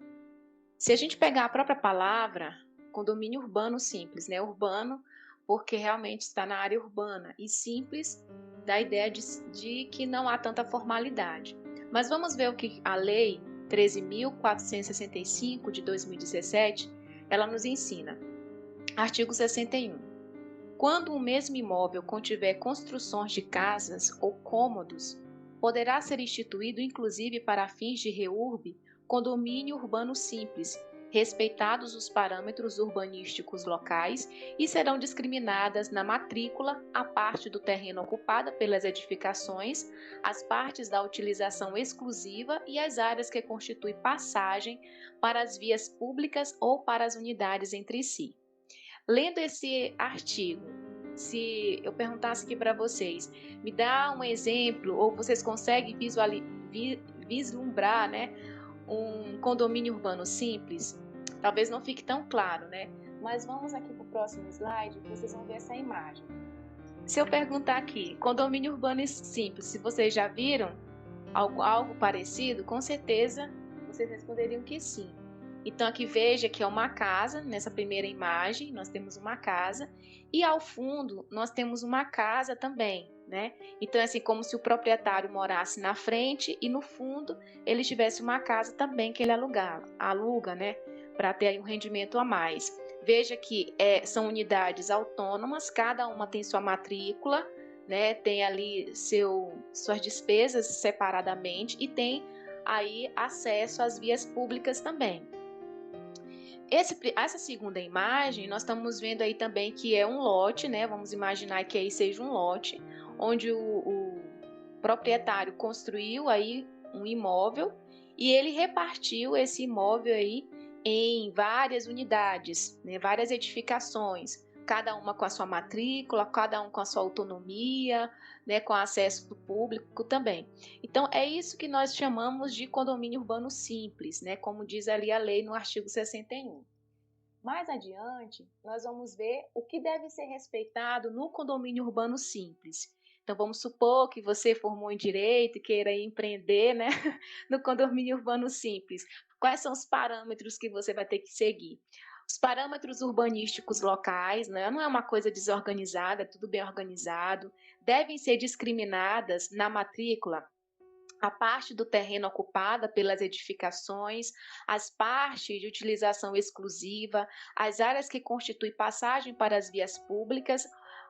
G: Se a gente pegar a própria palavra, condomínio urbano simples, né, urbano porque realmente está na área urbana, e simples da ideia de que não há tanta formalidade. Mas vamos ver o que a Lei 13.465 de 2017, ela nos ensina. Artigo 61. Quando o mesmo imóvel contiver construções de casas ou cômodos, poderá ser instituído, inclusive para fins de reurbe, condomínio urbano simples, respeitados os parâmetros urbanísticos locais, e serão discriminadas na matrícula a parte do terreno ocupada pelas edificações, as partes da utilização exclusiva e as áreas que constituem passagem para as vias públicas ou para as unidades entre si. Lendo esse artigo, se eu perguntasse aqui para vocês, me dá um exemplo, ou vocês conseguem vislumbrar, né, um condomínio urbano simples? Talvez não fique tão claro, né? Mas vamos aqui para o próximo slide, que vocês vão ver essa imagem. Se eu perguntar aqui, condomínio urbano simples, se vocês já viram algo parecido, com certeza vocês responderiam que sim. Então aqui veja que é uma casa, nessa primeira imagem nós temos uma casa, e ao fundo nós temos uma casa também, né? Então é assim, como se o proprietário morasse na frente e no fundo ele tivesse uma casa também que ele aluga, né? Para ter aí um rendimento a mais. Veja que são unidades autônomas, cada uma tem sua matrícula, né? Tem ali suas despesas separadamente e tem aí acesso às vias públicas também. Essa segunda imagem, nós estamos vendo aí também que é um lote, né? Vamos imaginar que aí seja um lote, onde o proprietário construiu aí um imóvel e ele repartiu esse imóvel aí em várias unidades, né? Várias edificações, cada uma com a sua matrícula, cada um com a sua autonomia, né? Com acesso para o público também. Então, é isso que nós chamamos de condomínio urbano simples, né? Como diz ali a lei no artigo 61. Mais adiante, nós vamos ver o que deve ser respeitado no condomínio urbano simples. Então, vamos supor que você formou em Direito e queira empreender, né? No condomínio urbano simples. Quais são os parâmetros que você vai ter que seguir? Os parâmetros urbanísticos locais, né? Não é uma coisa desorganizada, é tudo bem organizado. Devem ser discriminadas na matrícula a parte do terreno ocupada pelas edificações, as partes de utilização exclusiva, as áreas que constituem passagem para as vias públicas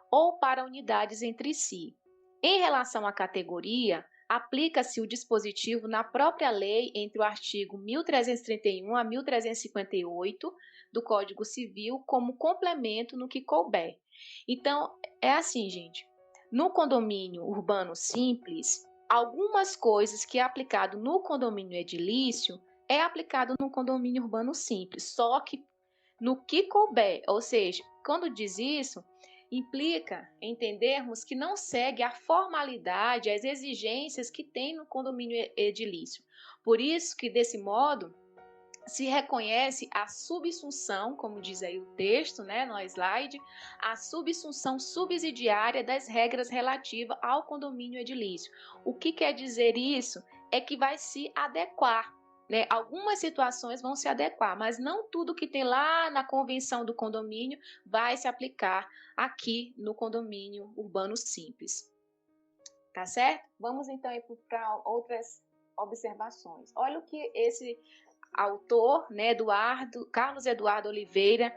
G: ou para unidades entre si. Em relação à categoria, aplica-se o dispositivo na própria lei entre o artigo 1331 a 1358 do Código Civil como complemento no que couber. Então, é assim, gente. No condomínio urbano simples, algumas coisas que é aplicado no condomínio edilício é aplicado no condomínio urbano simples, só que no que couber, ou seja, quando diz isso, implica entendermos que não segue a formalidade, as exigências que tem no condomínio edilício. Por isso que, desse modo, se reconhece a subsunção, como diz aí o texto, né, no slide, a subsunção subsidiária das regras relativas ao condomínio edilício. O que quer dizer isso? É que vai se adequar, né? Algumas situações vão se adequar, mas não tudo que tem lá na convenção do condomínio vai se aplicar aqui no condomínio urbano simples. Tá certo? Vamos então para outras observações. Olha o que esse autor, né, Carlos Eduardo Oliveira,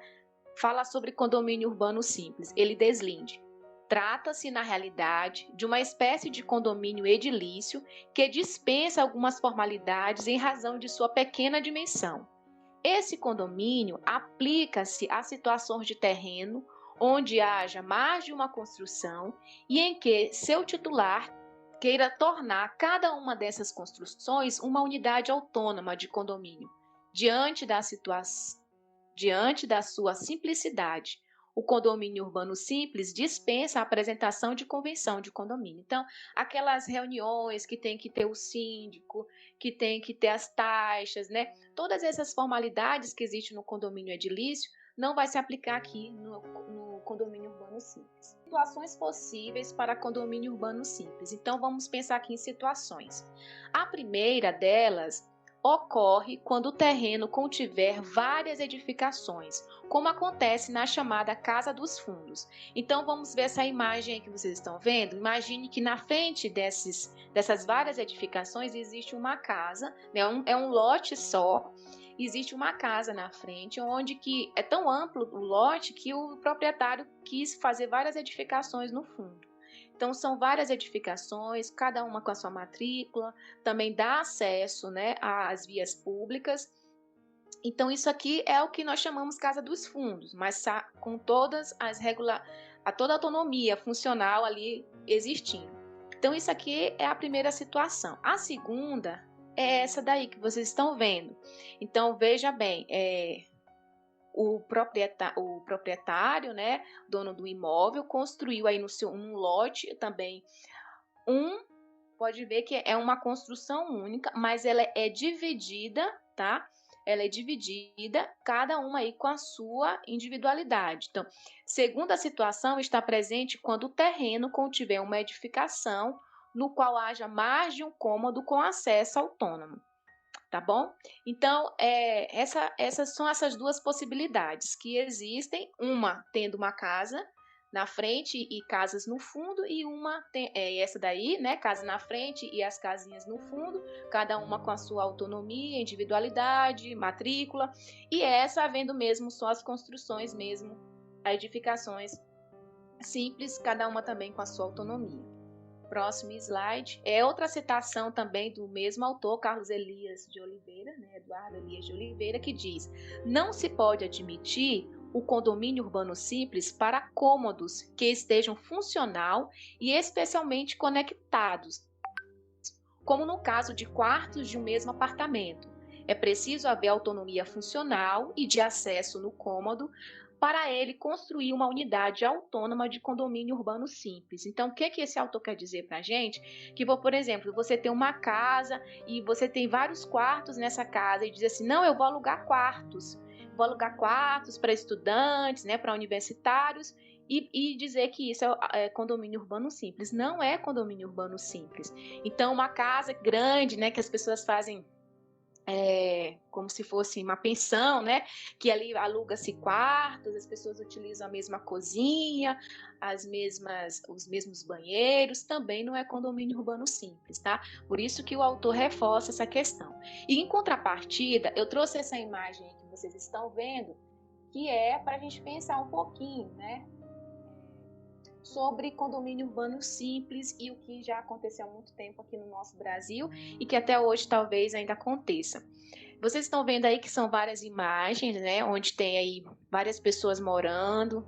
G: fala sobre condomínio urbano simples. Ele deslinde. Trata-se, na realidade, de uma espécie de condomínio edilício que dispensa algumas formalidades em razão de sua pequena dimensão. Esse condomínio aplica-se a situações de terreno onde haja mais de uma construção e em que seu titular queira tornar cada uma dessas construções uma unidade autônoma de condomínio, diante da sua simplicidade. O condomínio urbano simples dispensa a apresentação de convenção de condomínio. Então, aquelas reuniões que tem que ter o síndico, que tem que ter as taxas, né? Todas essas formalidades que existem no condomínio edilício não vai se aplicar aqui no condomínio urbano simples. Situações possíveis para condomínio urbano simples. Então, vamos pensar aqui em situações. A primeira delas ocorre quando o terreno contiver várias edificações, como acontece na chamada Casa dos Fundos. Então, vamos ver essa imagem aí que vocês estão vendo. Imagine que na frente dessas várias edificações existe uma casa, né? É um lote só, existe uma casa na frente, onde que é tão amplo o lote que o proprietário quis fazer várias edificações no fundo. Então, são várias edificações, cada uma com a sua matrícula, também dá acesso, né, às vias públicas. Então, isso aqui é o que nós chamamos Casa dos Fundos, mas com todas as toda a autonomia funcional ali existindo. Então, isso aqui é a primeira situação. A segunda é essa daí que vocês estão vendo. Então, veja bem, o proprietário, né, dono do imóvel, construiu aí um lote também. Pode ver que é uma construção única, mas ela é dividida, tá? Ela é dividida, cada uma aí com a sua individualidade. Então, segunda situação está presente quando o terreno contiver uma edificação no qual haja mais de um cômodo com acesso autônomo. Tá bom? Então, essas são essas duas possibilidades que existem, uma tendo uma casa na frente e casas no fundo, e uma tem essa daí, né, casa na frente e as casinhas no fundo, cada uma com a sua autonomia, individualidade, matrícula, e essa havendo mesmo só as construções mesmo, as edificações simples, cada uma também com a sua autonomia. Próximo slide. É outra citação também do mesmo autor, Carlos Elias de Oliveira, né, Eduardo Elias de Oliveira, que diz: não se pode admitir o condomínio urbano simples para cômodos que estejam funcional e especialmente conectados, como no caso de quartos de um mesmo apartamento. É preciso haver autonomia funcional e de acesso no cômodo para ele construir uma unidade autônoma de condomínio urbano simples. Então, o que esse autor quer dizer para a gente? Que, por exemplo, você tem uma casa e você tem vários quartos nessa casa e diz assim, não, eu vou alugar quartos. Vou alugar quartos para estudantes, né, para universitários, e dizer que isso é condomínio urbano simples. Não é condomínio urbano simples. Então, uma casa grande, né, que as pessoas fazem como se fosse uma pensão, né? Que ali aluga-se quartos, as pessoas utilizam a mesma cozinha, os mesmos banheiros, também não é condomínio urbano simples, tá? Por isso que o autor reforça essa questão. E em contrapartida, eu trouxe essa imagem que vocês estão vendo, que é para a gente pensar um pouquinho, né? Sobre condomínio urbano simples e o que já aconteceu há muito tempo aqui no nosso Brasil e que até hoje talvez ainda aconteça. Vocês estão vendo aí que são várias imagens, né, onde tem aí várias pessoas morando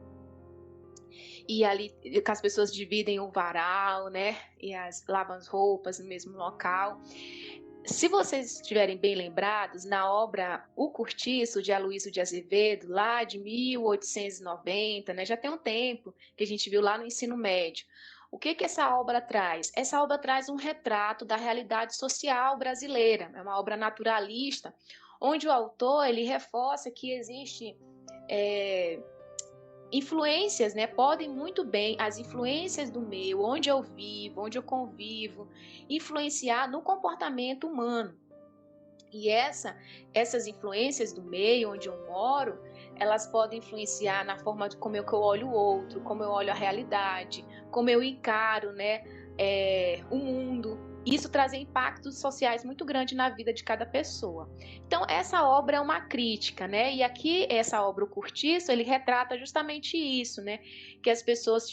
G: e ali que as pessoas dividem o varal, né, e lavam as roupas no mesmo local. Se vocês estiverem bem lembrados, na obra O Cortiço, de Aloysio de Azevedo, lá de 1890, né, já tem um tempo que a gente viu lá no ensino médio. O que essa obra traz? Essa obra traz um retrato da realidade social brasileira, é uma obra naturalista, onde o autor ele reforça que existe influências, né? Podem muito bem as influências do meio, onde eu vivo, onde eu convivo, influenciar no comportamento humano. E essas influências do meio onde eu moro, elas podem influenciar na forma de como eu olho o outro, como eu olho a realidade, como eu encaro, né, o mundo. Isso traz impactos sociais muito grandes na vida de cada pessoa. Então, essa obra é uma crítica, né? E aqui, essa obra, O Cortiço, ele retrata justamente isso, né? Que as pessoas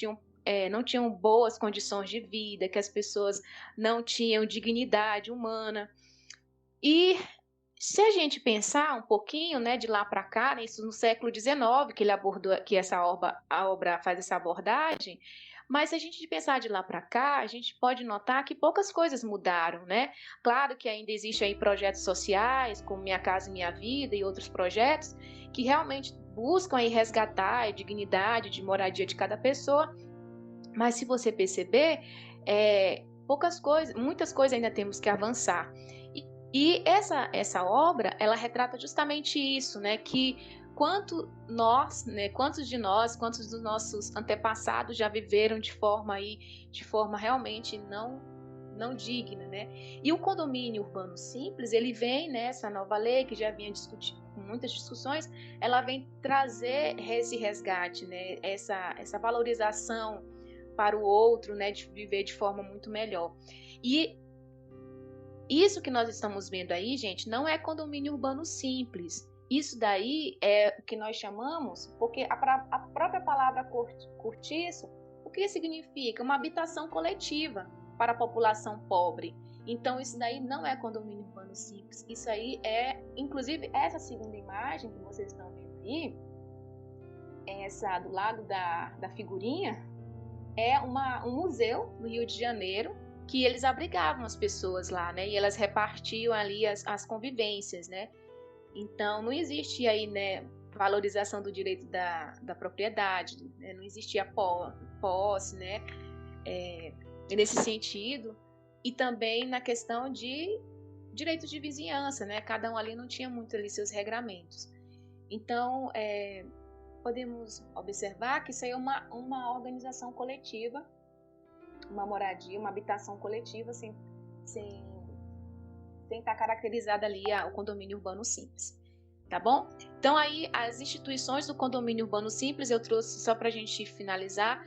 G: não tinham boas condições de vida, que as pessoas não tinham dignidade humana. E se a gente pensar um pouquinho, né, de lá para cá, né, isso no século XIX, que ele abordou, que a obra faz essa abordagem, mas se a gente pensar de lá para cá, a gente pode notar que poucas coisas mudaram, né? Claro que ainda existem aí projetos sociais, como Minha Casa Minha Vida e outros projetos, que realmente buscam aí resgatar a dignidade de moradia de cada pessoa, mas se você perceber, muitas coisas ainda temos que avançar. E essa obra, ela retrata justamente isso, né? Que quantos dos nossos antepassados já viveram de forma realmente não digna, né? E o condomínio urbano simples, ele vem nessa nova lei que já vinha discutindo com muitas discussões, ela vem trazer esse resgate, né? Essa valorização para o outro, né? De viver de forma muito melhor. E isso que nós estamos vendo aí, gente, não é condomínio urbano simples. Isso daí é o que nós chamamos, porque a própria palavra cortiço, o que significa? Uma habitação coletiva para a população pobre. Então, isso daí não é condomínio urbano simples. Isso aí é, inclusive, essa segunda imagem que vocês estão vendo aí, essa do lado da figurinha, é um museu no Rio de Janeiro, que eles abrigavam as pessoas lá, né? E elas repartiam ali as convivências, né? Então, não existia aí, né, valorização do direito da propriedade, né? Não existia posse, né? Nesse sentido. E também na questão de direitos de vizinhança, né? Cada um ali não tinha muito ali seus regramentos. Então, podemos observar que isso aí é uma organização coletiva, uma moradia, uma habitação coletiva sem estar caracterizada ali o condomínio urbano simples, tá bom? Então aí as instituições do condomínio urbano simples eu trouxe só para a gente finalizar,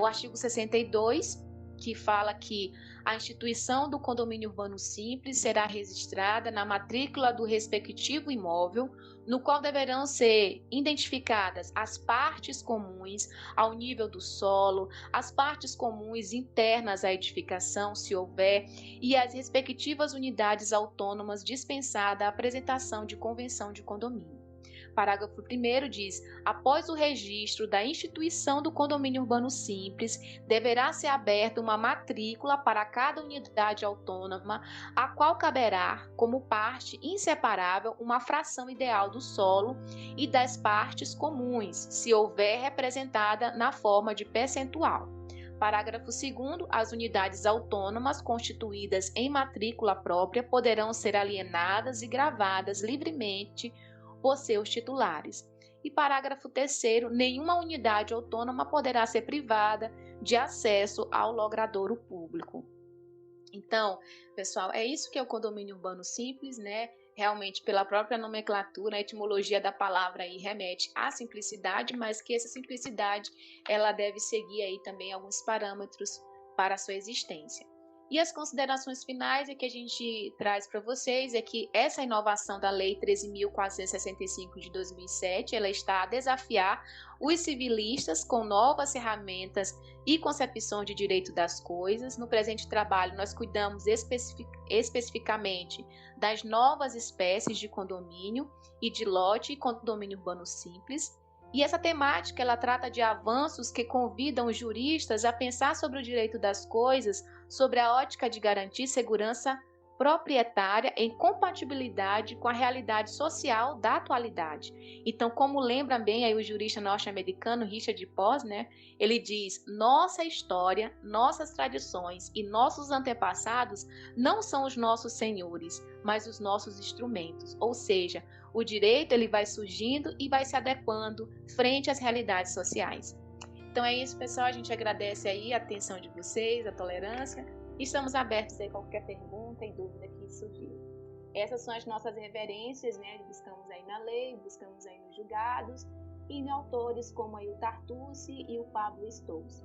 G: o artigo 62, que fala que a instituição do condomínio urbano simples será registrada na matrícula do respectivo imóvel, no qual deverão ser identificadas as partes comuns ao nível do solo, as partes comuns internas à edificação, se houver, e as respectivas unidades autônomas dispensada a apresentação de convenção de condomínio. Parágrafo 1º diz: após o registro da instituição do condomínio urbano simples, deverá ser aberta uma matrícula para cada unidade autônoma, a qual caberá, como parte inseparável, uma fração ideal do solo e das partes comuns, se houver representada na forma de percentual. Parágrafo 2º, as unidades autônomas constituídas em matrícula própria poderão ser alienadas e gravadas livremente por seus titulares. E parágrafo 3º, nenhuma unidade autônoma poderá ser privada de acesso ao logradouro público. Então, pessoal, é isso que é o condomínio urbano simples, né? Realmente, pela própria nomenclatura, a etimologia da palavra aí remete à simplicidade, mas que essa simplicidade, ela deve seguir aí também alguns parâmetros para a sua existência. E as considerações finais que a gente traz para vocês é que essa inovação da Lei 13.465 de 2007, ela está a desafiar os civilistas com novas ferramentas e concepções de direito das coisas. No presente trabalho, nós cuidamos especificamente das novas espécies de condomínio e de lote e condomínio urbano simples. E essa temática, ela trata de avanços que convidam os juristas a pensar sobre o direito das coisas, sobre a ótica de garantir segurança proprietária em compatibilidade com a realidade social da atualidade. Então, como lembra bem aí o jurista norte-americano Richard Posner, ele diz: nossa história, nossas tradições e nossos antepassados não são os nossos senhores, mas os nossos instrumentos. Ou seja, o direito ele vai surgindo e vai se adequando frente às realidades sociais. Então é isso, pessoal. A gente agradece aí a atenção de vocês, a tolerância. Estamos abertos a qualquer pergunta e dúvida que surgir. Essas são as nossas referências, né? Buscamos aí na lei, buscamos aí nos julgados e em autores como aí o Tartucci e o Pablo Stolz.